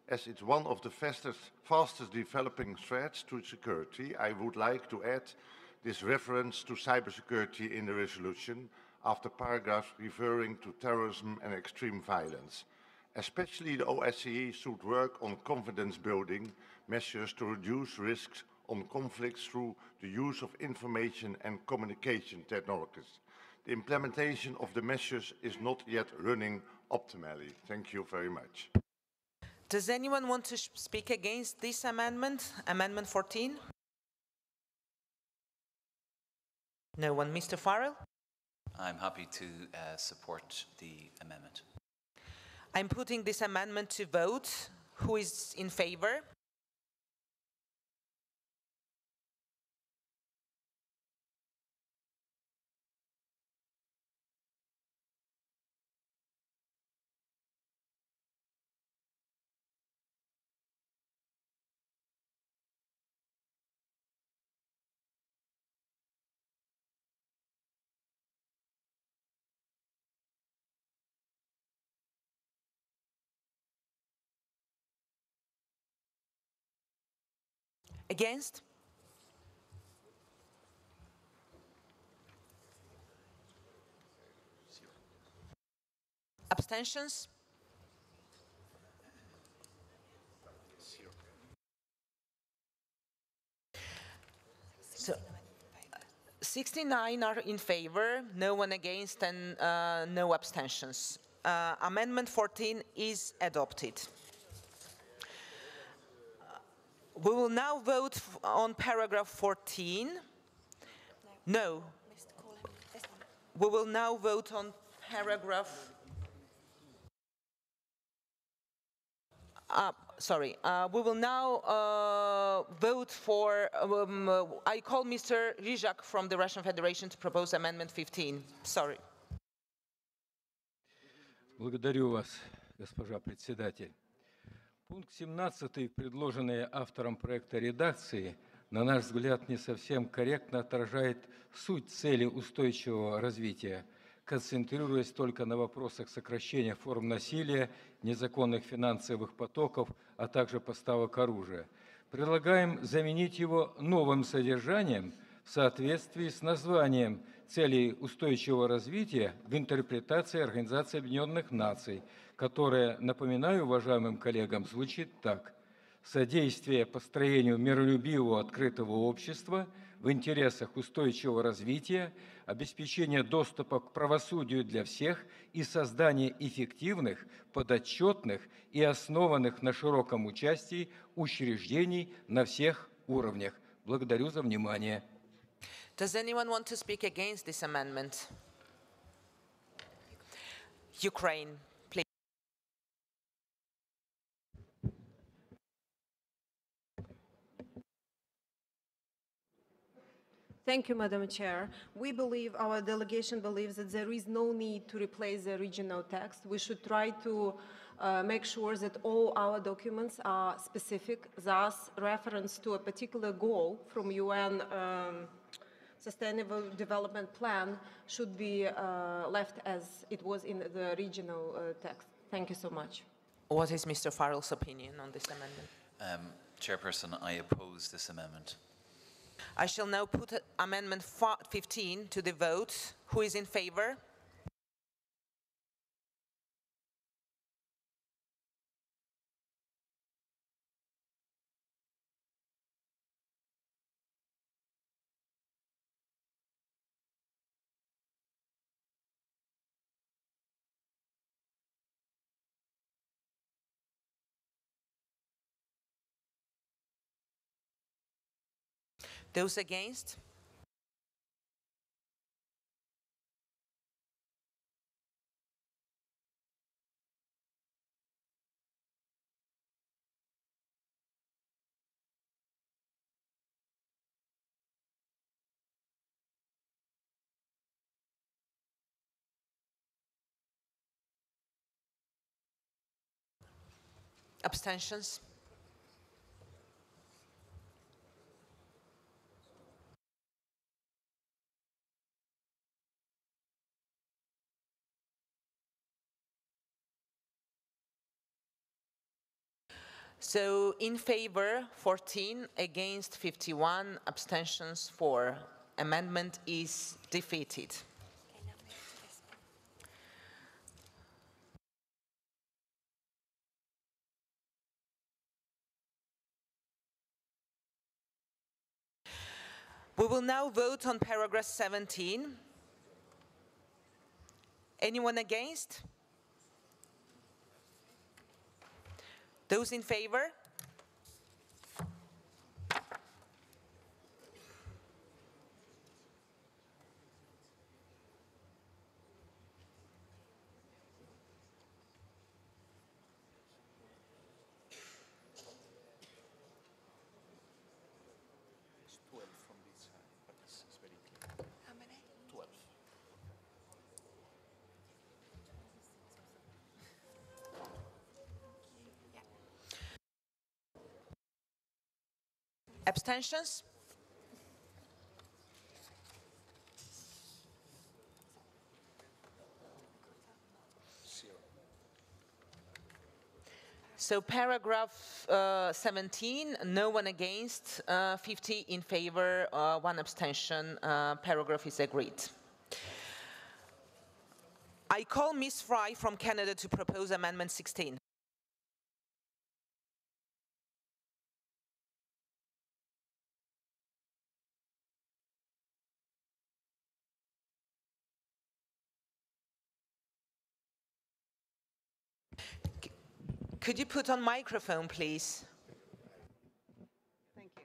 As it's one of the fastest developing threats to security, I would like to add this reference to cybersecurity in the resolution after paragraphs referring to terrorism and extreme violence. Especially the OSCE should work on confidence building measures to reduce risks on conflicts through the use of information and communication technologies. The implementation of the measures is not yet running optimally. Thank you very much. Does anyone want to speak against this amendment, Amendment 14? No one. Mr. Farrell? I'm happy to support the amendment. I'm putting this amendment to vote. Who is in favor? Against? Abstentions? So, 69 are in favor, no one against, and no abstentions. Amendment 14 is adopted. We will now vote on paragraph 14. No. We will now vote on paragraph. We will now vote for. I call Mr. Rizhak from the Russian Federation to propose Amendment 15. Sorry. Благодарю вас, госпожа председатель. Пункт 17, предложенный автором проекта редакции, на наш взгляд, не совсем корректно отражает суть цели устойчивого развития, концентрируясь только на вопросах сокращения форм насилия, незаконных финансовых потоков, а также поставок оружия. Предлагаем заменить его новым содержанием в соответствии с названием целей устойчивого развития в интерпретации Организации Объединенных Наций, которая, напоминаю уважаемым коллегам, звучит так: содействие построению миролюбивого открытого общества, в интересах устойчивого развития, обеспечения доступа к правосудию для всех и создания эффективных, подотчетных и основанных на широком участии учреждений на всех уровнях. Благодарю за внимание. Does anyone want to speak against this amendment? Ukraine, please. Thank you, Madam Chair. We believe, our delegation believes that there is no need to replace the original text. We should try to make sure that all our documents are specific, thus reference to a particular goal from UN Sustainable Development Plan should be left as it was in the original text. Thank you so much. What is Mr. Farrell's opinion on this amendment? Chairperson, I oppose this amendment. I shall now put Amendment 15 to the vote. Who is in favor? Those against? Abstentions? So in favor 14, against 51, abstentions 4. Amendment is defeated. We will now vote on paragraph 17. Anyone against? Those in favor? It's 12 from this side, but it's very clear. How many? 12. Abstentions? So paragraph 17, no one against, 50 in favor, 1 abstention. Paragraph is agreed. I call Ms. Fry from Canada to propose Amendment 16. Could you put on microphone, please? Thank you.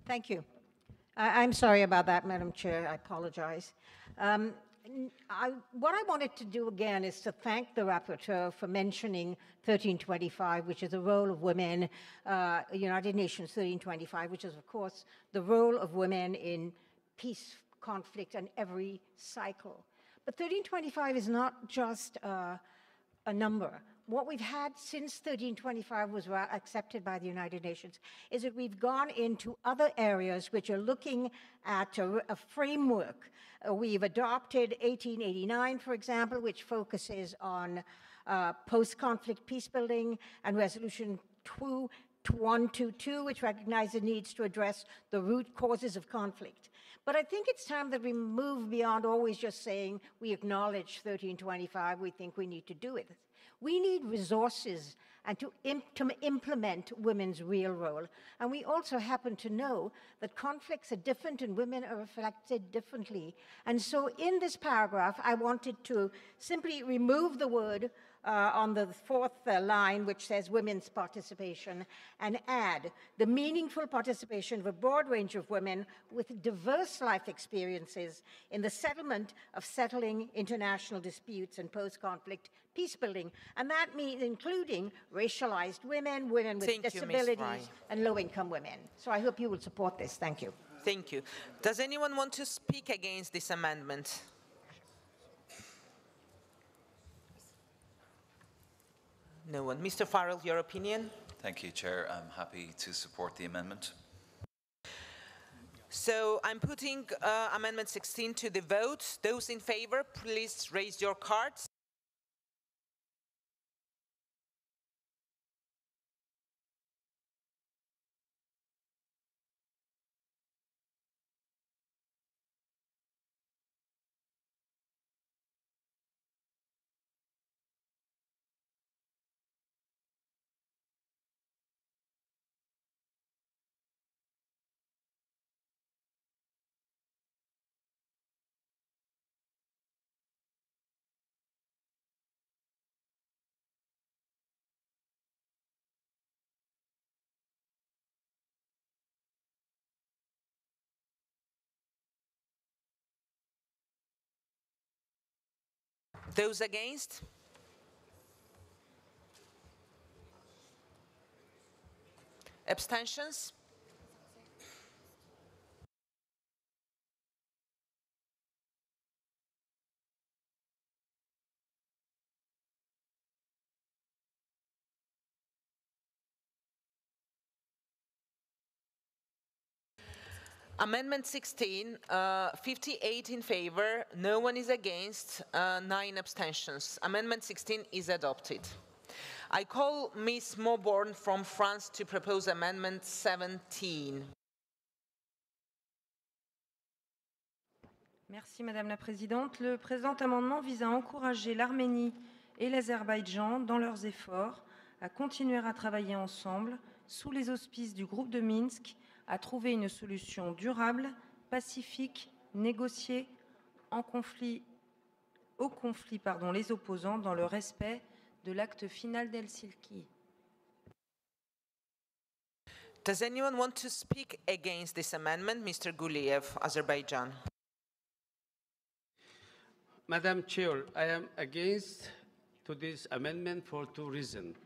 Thank you. I'm sorry about that, Madam Chair. I apologize. What I wanted to do again is to thank the rapporteur for mentioning 1325, which is the role of women, United Nations 1325, which is, of course, the role of women in peace, conflict, and every cycle. But 1325 is not just a number. What we've had since 1325 was accepted by the United Nations is that we've gone into other areas which are looking at a framework. We've adopted 1889, for example, which focuses on post-conflict peace building, and Resolution 2122, which recognizes the needs to address the root causes of conflict. But I think it's time that we move beyond always just saying we acknowledge 1325, we think we need to do it. We need resources and to implement women's real role. And we also happen to know that conflicts are different and women are reflected differently. And so in this paragraph, I wanted to simply remove the word on the fourth line, which says women's participation, and add the meaningful participation of a broad range of women with diverse life experiences in the settlement of settling international disputes and post-conflict peace building. And that means including racialized women, women with disabilities, and low-income women. So I hope you will support this. Thank you. Thank you. Does anyone want to speak against this amendment? No one. Mr. Farrell, your opinion? Thank you, Chair. I'm happy to support the amendment. So I'm putting Amendment 16 to the vote. Those in favor, please raise your cards. Those against? Abstentions? Amendment 16, 58 in favor, no one is against, 9 abstentions. Amendment 16 is adopted. I call Ms. Mauborgne from France to propose Amendment 17. Merci Madame la Présidente. Le présent amendement vise à encourager l'Arménie et l'Azerbaïdjan dans leurs efforts à continuer à travailler ensemble sous les auspices du groupe de Minsk à trouver une solution durable, pacifique, négociée, au conflit les opposants dans le respect de l'acte final d'Helsinki. Does anyone want to speak against this amendment? Mr. Guliev, Azerbaijan. Madam Chair, I am against to this amendment for 2 reasons.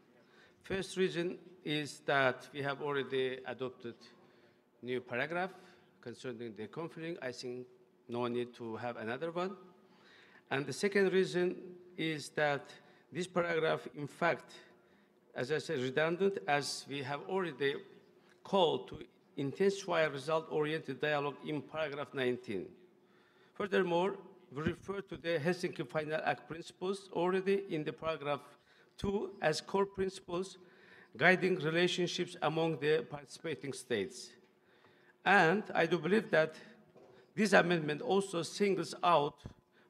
First reason is that we have already adopted new paragraph concerning the conflict. I think no need to have another one. And the second reason is that this paragraph, in fact, as I said, redundant, as we have already called to intensify result-oriented dialogue in paragraph 19. Furthermore, we refer to the Helsinki Final Act principles already in the paragraph 2 as core principles guiding relationships among the participating states. And I do believe that this amendment also singles out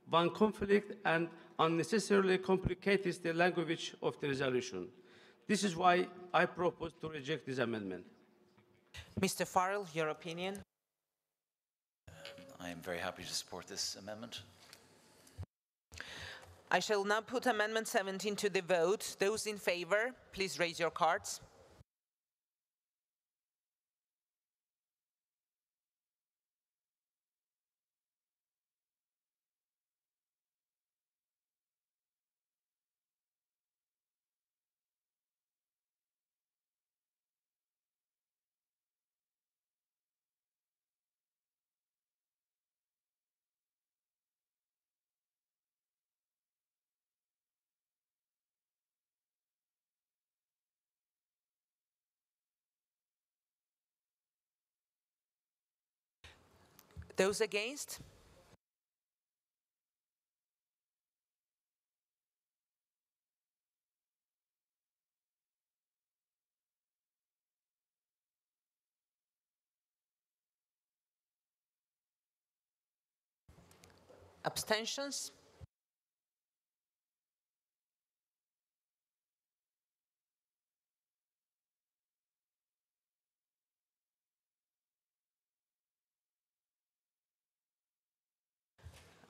one conflict and unnecessarily complicates the language of the resolution. This is why I propose to reject this amendment. Mr. Farrell, your opinion? I am very happy to support this amendment. I shall now put Amendment 17 to the vote. Those in favor, please raise your cards. Those against? Abstentions?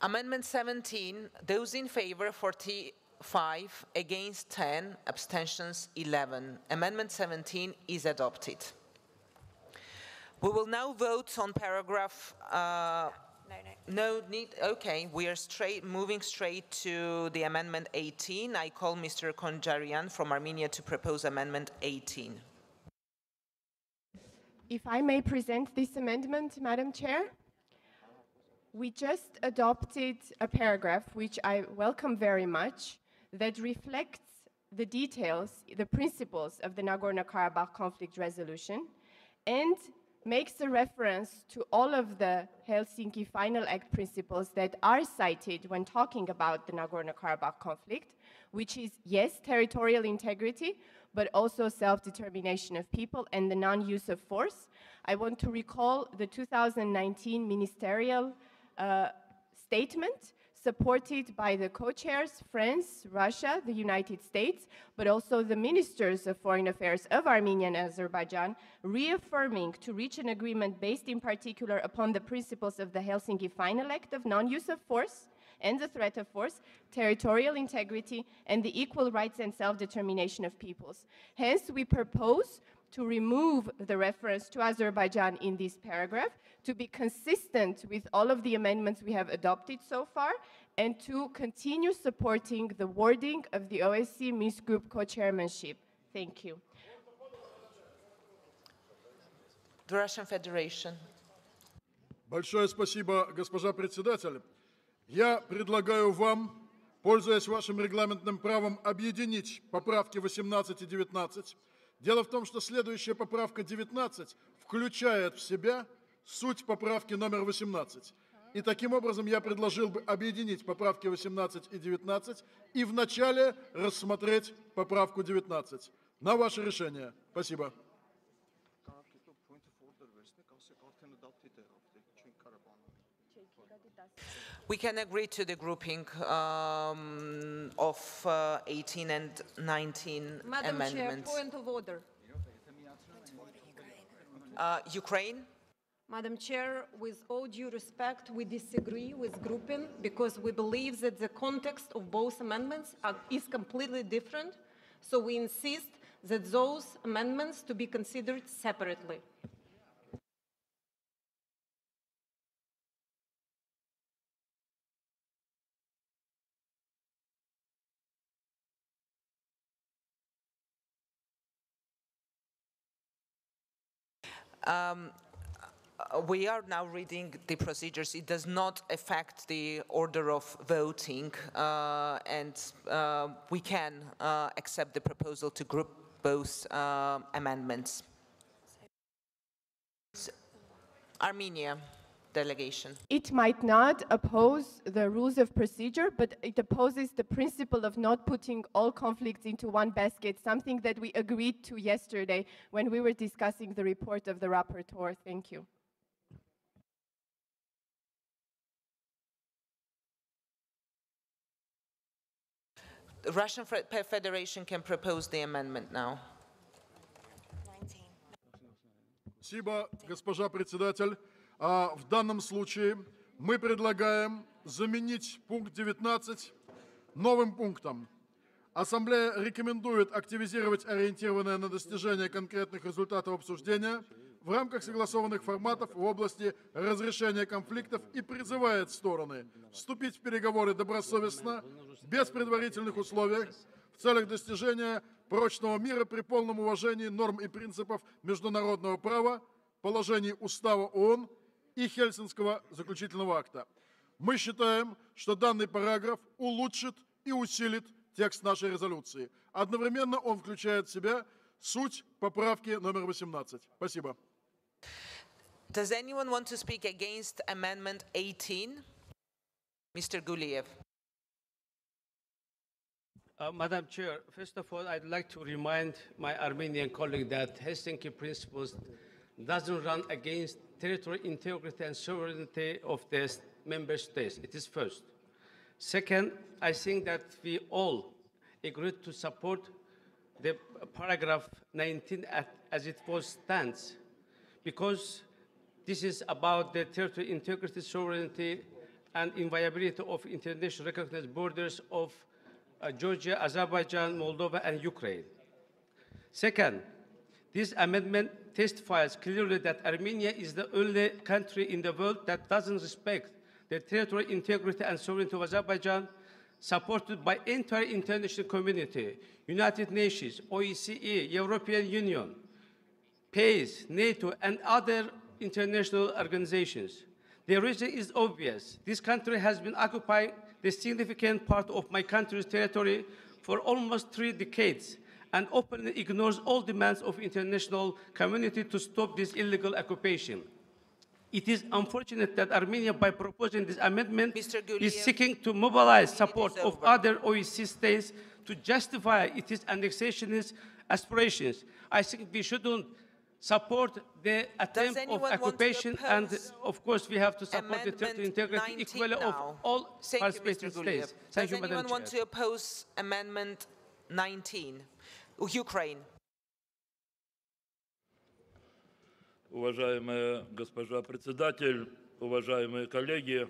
Amendment 17, those in favor, 45, against 10, abstentions 11. Amendment 17 is adopted. We will now vote on paragraph. No need. Okay, we are moving straight to the amendment 18. I call Mr. Konjarian from Armenia to propose amendment 18. If I may present this amendment, Madam Chair. We just adopted a paragraph, which I welcome very much, that reflects the details, the principles of the Nagorno-Karabakh conflict resolution, and makes a reference to all of the Helsinki Final Act principles that are cited when talking about the Nagorno-Karabakh conflict, which is, yes, territorial integrity, but also self-determination of people and the non-use of force. I want to recall the 2019 ministerial statement supported by the co-chairs, France, Russia, the United States, but also the ministers of foreign affairs of Armenia and Azerbaijan, reaffirming to reach an agreement based in particular upon the principles of the Helsinki Final Act of non-use of force and the threat of force, territorial integrity, and the equal rights and self-determination of peoples. Hence, we propose to remove the reference to Azerbaijan in this paragraph, to be consistent with all of the amendments we have adopted so far, and to continue supporting the wording of the OSCE Minsk Group co-chairmanship. Thank you. The Russian Federation. Большое спасибо, госпожа председатель. Я предлагаю вам, пользуясь вашим регламентным правом, объединить поправки 18 и 19. Дело в том, что следующая поправка 19 включает в себя суть поправки номер 18. И таким образом я предложил бы объединить поправки 18 и 19 и вначале рассмотреть поправку 19. На ваше решение. Спасибо. We can agree to the grouping of 18 and 19 Madam amendments. Chair, point of order. Ukraine? Madam Chair, with all due respect, we disagree with grouping because we believe that the context of both amendments is completely different. So we insist that those amendments to be considered separately. We are now reading the procedures. It does not affect the order of voting, and we can accept the proposal to group both amendments. Armenia delegation. It might not oppose the rules of procedure, but it opposes the principle of not putting all conflicts into one basket, something that we agreed to yesterday when we were discussing the report of the rapporteur. Thank you. The Russian Federation can propose the amendment now. Спасибо, госпожа председатель. В данном случае мы предлагаем заменить пункт 19 новым пунктом. Ассамблея рекомендует активизировать ориентированное на достижение конкретных результатов обсуждения в рамках согласованных форматов в области разрешения конфликтов и призывает стороны вступить в переговоры добросовестно, без предварительных условий, в целях достижения прочного мира при полном уважении норм и принципов международного права, положений Устава ООН и Хельсинского заключительного акта. Мы считаем, что данный параграф улучшит и усилит текст нашей резолюции. Одновременно он включает в себя суть поправки номер 18. Спасибо. Does anyone want to speak against Amendment 18? Mr. Guliev. Madam Chair, first of all, I'd like to remind my Armenian colleague that Helsinki Principles doesn't run against territorial integrity and sovereignty of the member states. It is first. Second, I think that we all agreed to support the paragraph 19 as it was stands, because this is about the territorial integrity, sovereignty, and inviolability of internationally recognized borders of Georgia, Azerbaijan, Moldova, and Ukraine. Second, this amendment testifies clearly that Armenia is the only country in the world that doesn't respect the territorial integrity and sovereignty of Azerbaijan, supported by entire international community, United Nations, OECD, European Union, PACE, NATO, and other international organizations. The reason is obvious. This country has been occupying the significant part of my country's territory for almost 3 decades and openly ignores all demands of international community to stop this illegal occupation. It is unfortunate that Armenia, by proposing this amendment, is seeking to mobilize support of other OECD states to justify its annexationist aspirations. I think we shouldn't support the attempt of occupation, and of course we have to support the territorial integrity equally of all participating states. Thank you, Madam Chair. Does anyone want to oppose Amendment 19? Ukraine. Уважаемая госпожа председатель, уважаемые коллеги,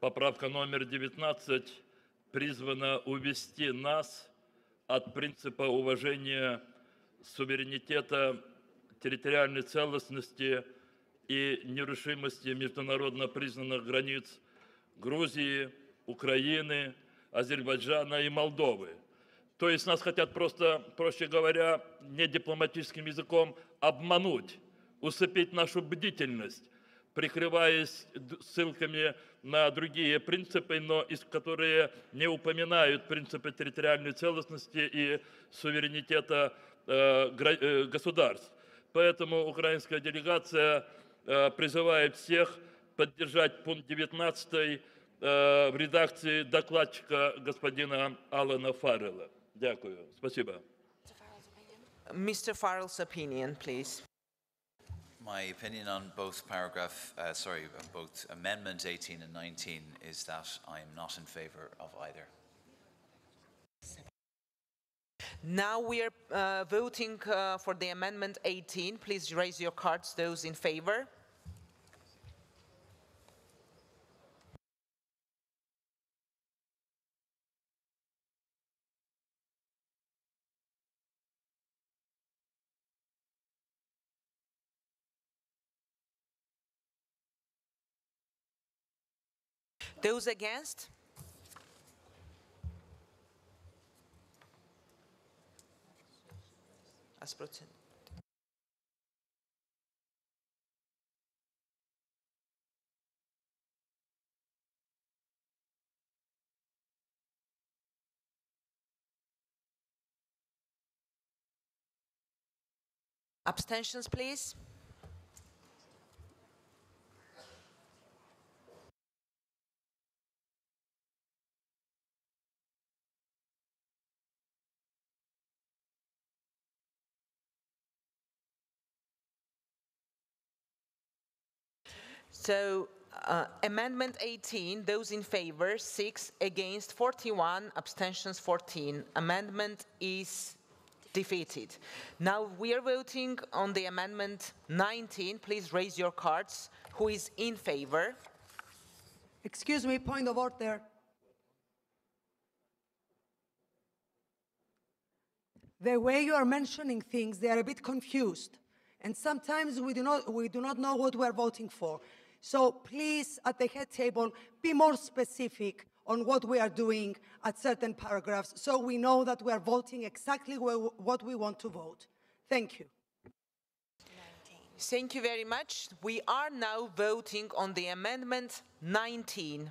поправка номер 19 призвана увести нас от принципа уважения суверенитета, территориальной целостности и нерушимости международно признанных границ Грузии, Украины, Азербайджана и Молдовы. То есть нас хотят просто, проще говоря, не дипломатическим языком обмануть, усыпить нашу бдительность, прикрываясь ссылками на другие принципы, но которые не упоминают принципы территориальной целостности и суверенитета государств. Поэтому украинская делегация призывает всех поддержать пункт 19 в редакции докладчика господина Алана Фаррелла. Дякую. Спасибо. Mr. Farrell's opinion, please. My opinion on both both Amendment 18 and 19 is that I am not in favour of either. Now we are voting for the Amendment 18. Please raise your cards, those in favour. Those against? Abstentions, please. So, Amendment 18, those in favor, 6, against 41, abstentions 14. Amendment is defeated. Now we are voting on the Amendment 19. Please raise your cards. Who is in favor? Excuse me, point of order. The way you are mentioning things, they are a bit confused. And sometimes we do not know what we are voting for. So please, at the head table, be more specific on what we are doing at certain paragraphs so we know that we are voting exactly what we want to vote. Thank you. Thank you very much. We are now voting on the Amendment 19.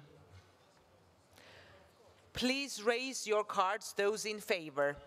Please raise your cards, those in favor.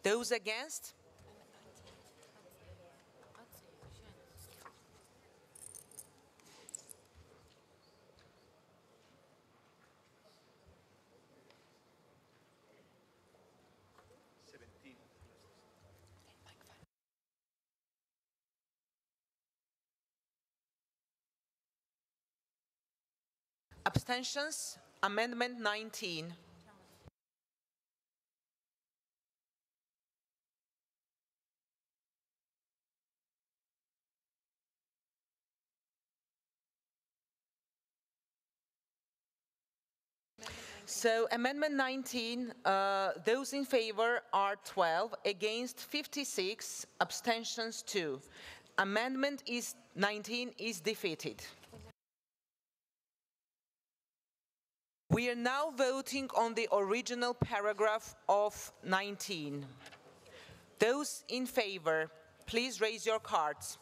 Those against? Abstentions? Amendment 19. So Amendment 19, those in favor are 12, against 56, abstentions 2. Amendment 19 is defeated. We are now voting on the original paragraph of 19. Those in favor, please raise your cards.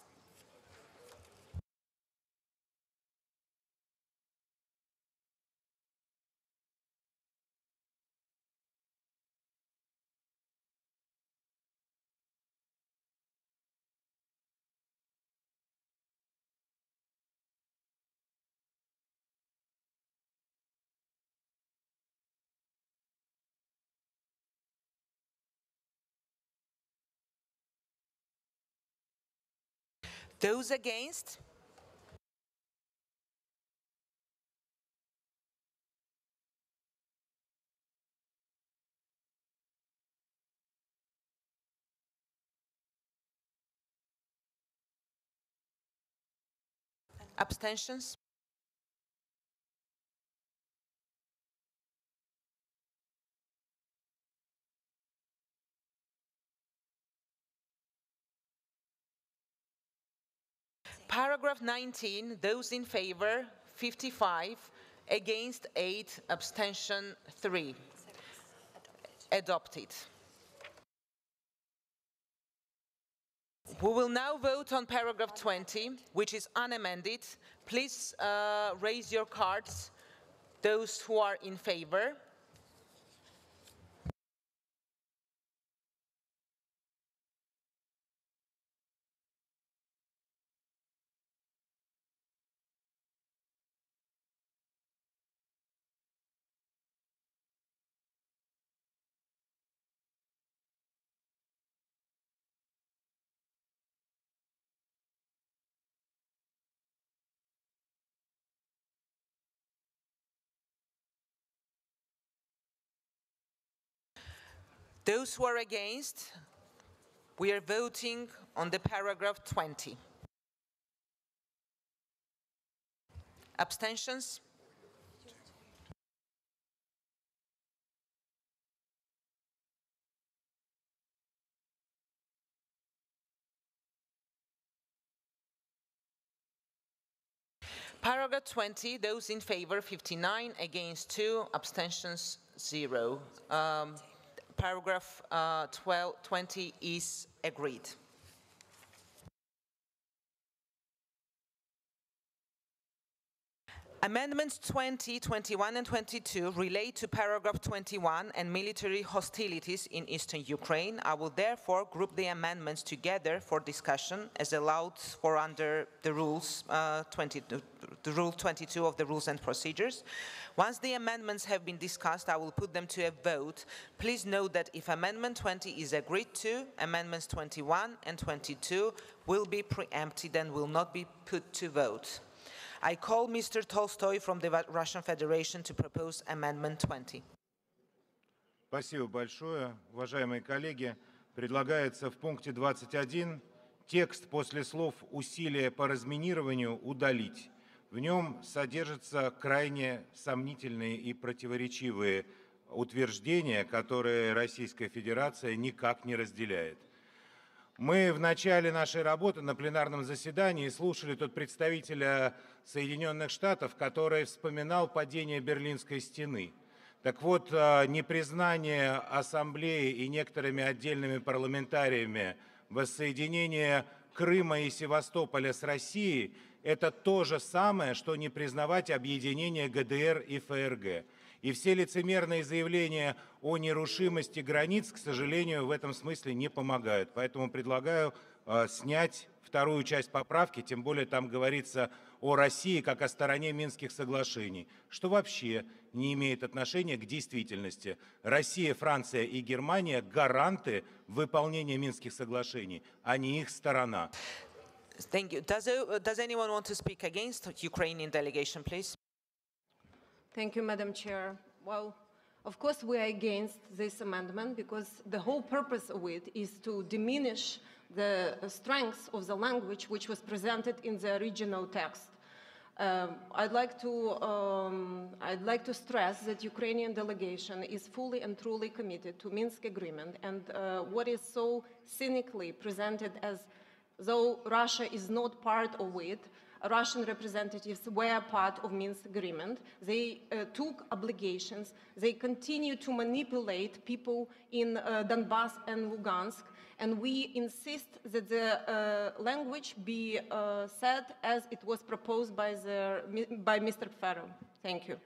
Those against? Abstentions? Paragraph 19, those in favor, 55, against 8, abstention 3. Adopted. We will now vote on paragraph 20, which is unamended. Please raise your cards, those who are in favor. Those who are against, we are voting on the paragraph 20. Abstentions? Paragraph 20, those in favor, 59, against 2, abstentions 0. Paragraph 20 is agreed. Amendments 20, 21, and 22 relate to paragraph 21 and military hostilities in eastern Ukraine. I will therefore group the amendments together for discussion as allowed for under the rules, Rule 22 of the Rules and Procedures. Once the amendments have been discussed, I will put them to a vote. Please note that if Amendment 20 is agreed to, Amendments 21 and 22 will be preempted and will not be put to vote. I call Mr. Tolstoy from the Russian Federation to propose Amendment 20. Спасибо большое. Уважаемые коллеги, предлагается в пункте 21 текст после слов «усилия по разминированию» удалить. В нем содержатся крайне сомнительные и противоречивые утверждения, которые Российская Федерация никак не разделяет. Мы в начале нашей работы на пленарном заседании слушали тут представителя Соединенных Штатов, который вспоминал падение Берлинской стены. Так вот, непризнание Ассамблеи и некоторыми отдельными парламентариями воссоединения Крыма и Севастополя с Россией – это то же самое, что не признавать объединение ГДР и ФРГ. И все лицемерные заявления о нерушимости границ, к сожалению, в этом смысле не помогают. Поэтому предлагаю снять вторую часть поправки, тем более там говорится о России как о стороне Минских соглашений, что вообще не имеет отношения к действительности. Россия, Франция и Германия – гаранты выполнения Минских соглашений, а не их сторона. Thank you. Does anyone want to speak against Ukrainian delegation, please? Thank you, Madam Chair. Well, of course we are against this amendment because the whole purpose of it is to diminish the strength of the language which was presented in the original text. I'd like to stress that Ukrainian delegation is fully and truly committed to Minsk agreement, and what is so cynically presented as though Russia is not part of it, Russian representatives were part of Minsk agreement. They took obligations. They continue to manipulate people in Donbass and Lugansk. And we insist that the language be said as it was proposed by Mr. Farrow. Thank you.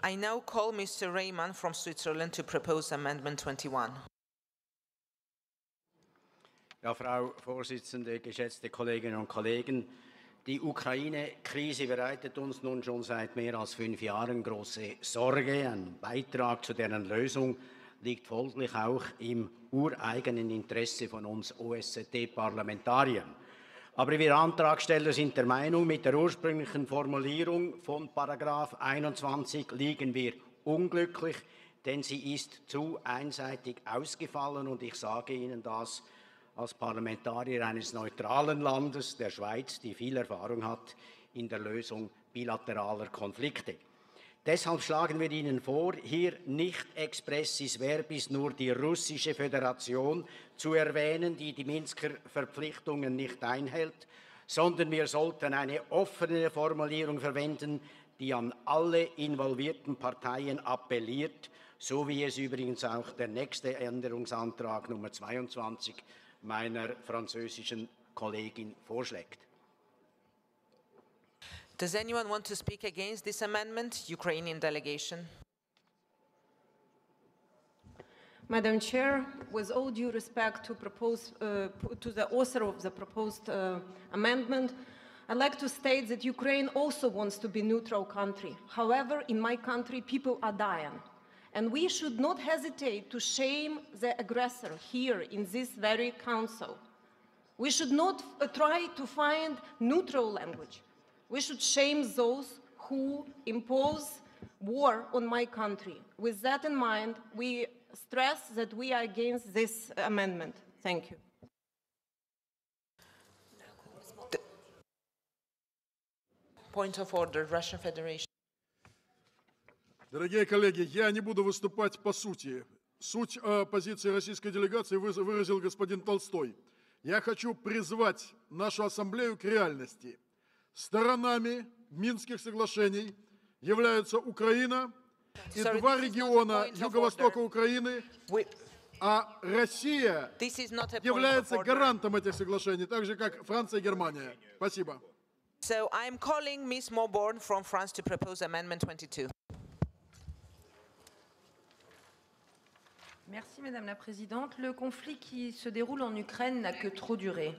I now call Mr. Rayman from Switzerland to propose Amendment 21. Ja, Frau Vorsitzende, geschätzte Kolleginnen und Kollegen, die Ukraine-Krise bereitet uns nun schon seit mehr als 5 Jahren große Sorge. Ein Beitrag zu deren Lösung liegt folglich auch im ureigenen Interesse von uns OSZE-Parlamentariern. Aber wir Antragsteller sind der Meinung, mit der ursprünglichen Formulierung von § 21 liegen wir unglücklich, denn sie ist zu einseitig ausgefallen und ich sage Ihnen das als Parlamentarier eines neutralen Landes, der Schweiz, die viel Erfahrung hat in der Lösung bilateraler Konflikte. Deshalb schlagen wir Ihnen vor, hier nicht expressis verbis nur die Russische Föderation zu erwähnen, die die Minsker Verpflichtungen nicht einhält, sondern wir sollten eine offene Formulierung verwenden, die an alle involvierten Parteien appelliert, so wie es übrigens auch der nächste Änderungsantrag Nummer 22 meiner französischen Kollegin vorschlägt. Does anyone want to speak against this amendment? Ukrainian delegation. Madam Chair, with all due respect to the author of the proposed amendment, I'd like to state that Ukraine also wants to be a neutral country. However, in my country, people are dying. And we should not hesitate to shame the aggressor here in this very council. We should not try to find neutral language. We should shame those who impose war on my country. With that in mind, we stress that we are against this amendment. Thank you. Point of order, Russian Federation. Дорогие коллеги, я не буду выступать по сути. Суть позиции российской делегации выразил господин Толстой. Я хочу призвать нашу ассамблею к реальности. Сторонами Минских соглашений являются Украина и 2 региона юго-востока Украины, а Россия является гарантом этих соглашений, так же, как Франция и Германия. Спасибо. So I'm calling Ms. Mauborgne from France to propose Amendment 22. Merci Madame la Présidente. Le conflit qui se déroule en Ukraine n'a que trop duré.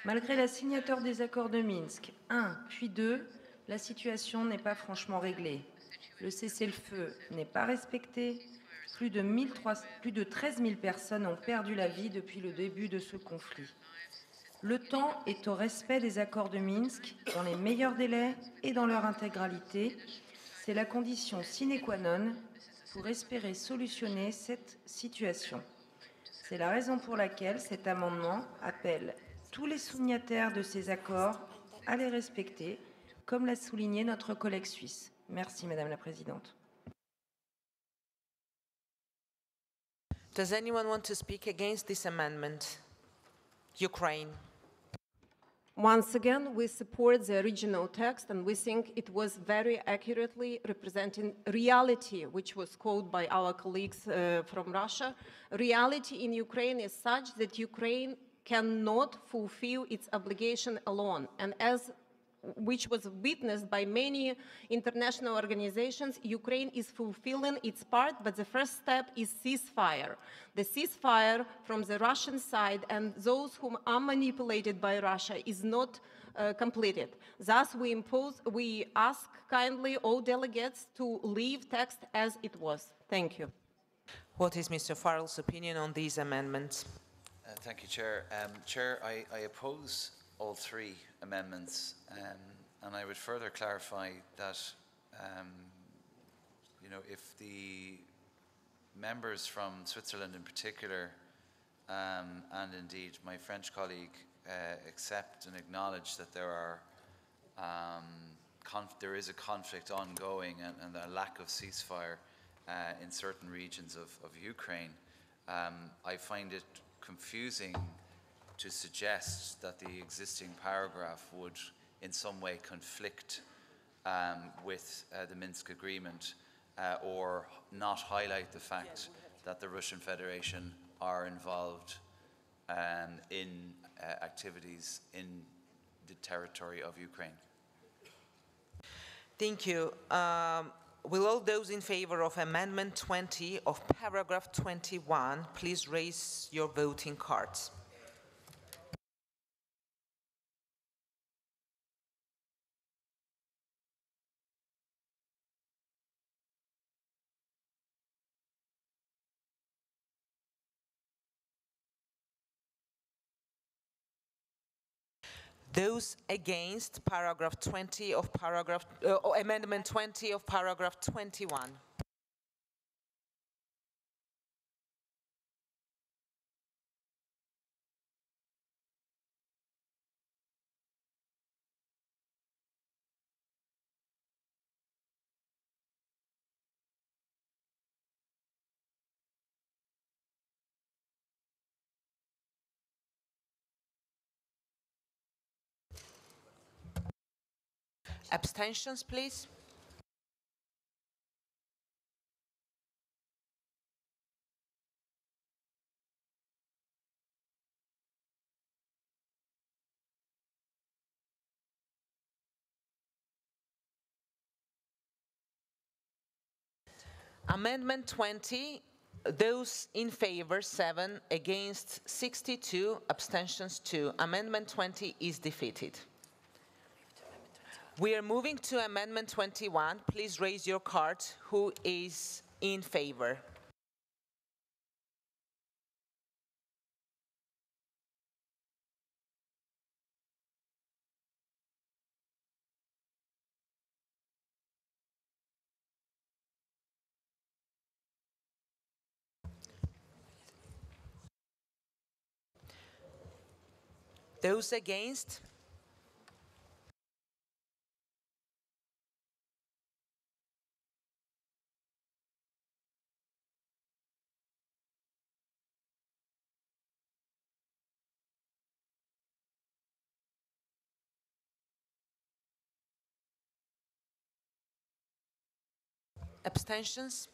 Malgré la signature des accords de Minsk 1 puis 2, la situation n'est pas franchement réglée. Le cessez-le-feu n'est pas respecté. Plus de 13 000 personnes ont perdu la vie depuis le début de ce conflit. Le temps est au respect des accords de Minsk dans les meilleurs délais et dans leur intégralité. C'est la condition sine qua non pour espérer solutionner cette situation. C'est la raison pour laquelle cet amendement appelle tous les signataires de ces accords à les respecter, comme l'a souligné notre collègue suisse. Merci Madame la Présidente. Does anyone want to speak against this amendment? Ukraine. Once again, we support the original text and we think it was very accurately representing reality, which was quoted by our colleagues from Russia. Reality in Ukraine is such that Ukraine cannot fulfill its obligation alone. And as which was witnessed by many international organizations, Ukraine is fulfilling its part, but the first step is ceasefire. The ceasefire from the Russian side and those whom are manipulated by Russia is not completed. Thus, we ask kindly all delegates to leave text as it was. Thank you. What is Mr. Farrell's opinion on these amendments? Thank you, Chair. Chair, I oppose all three amendments, and I would further clarify that, you know, if the members from Switzerland in particular, and indeed my French colleague, accept and acknowledge that there is a conflict ongoing and a lack of ceasefire in certain regions of Ukraine, I find it confusing to suggest that the existing paragraph would in some way conflict with the Minsk agreement or not highlight the fact that the Russian Federation are involved in activities in the territory of Ukraine. Thank you. Will all those in favor of Amendment 20 of paragraph 21 please raise your voting cards? Those against paragraph 20 of Amendment 20 of paragraph 21. Abstentions, please. Amendment 20, those in favor 7, against 62, abstentions 2. Amendment 20 is defeated. We are moving to Amendment 21. Please raise your card. Who is in favor? Those against? Abstentions?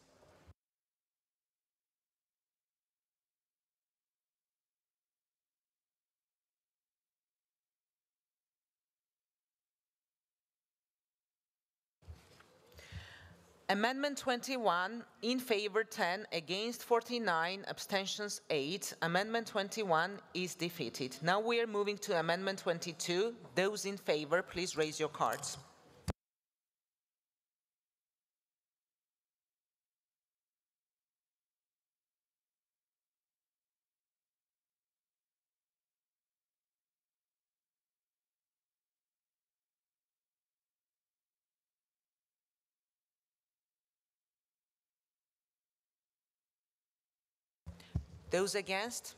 Amendment 21, in favor 10, against 49, abstentions 8. Amendment 21 is defeated. Now we are moving to Amendment 22. Those in favor, please raise your cards. Those against?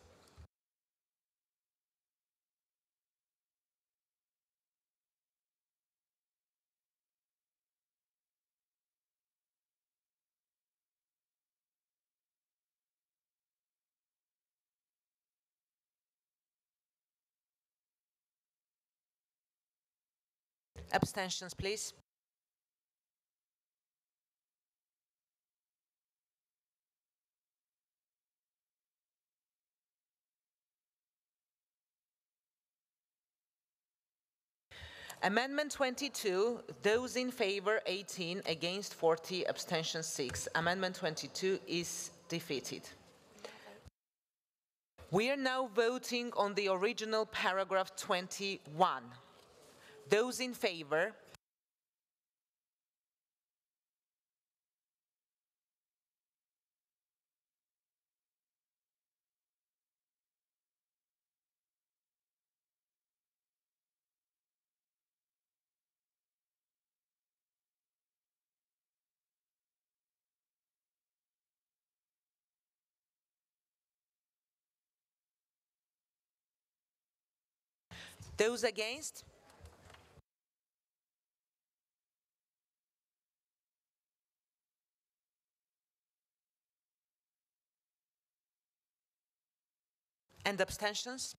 Abstentions, please. Amendment 22, those in favor 18, against 40, abstention 6. Amendment 22 is defeated. We are now voting on the original paragraph 21. Those in favor? Those against? And abstentions?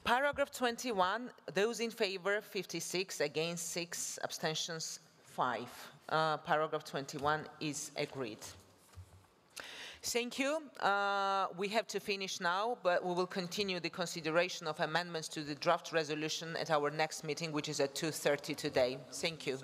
Paragraph 21, those in favor 56, against 6, abstentions 5. Paragraph 21 is agreed. Thank you. We have to finish now, but we will continue the consideration of amendments to the draft resolution at our next meeting, which is at 2:30 today. Thank you.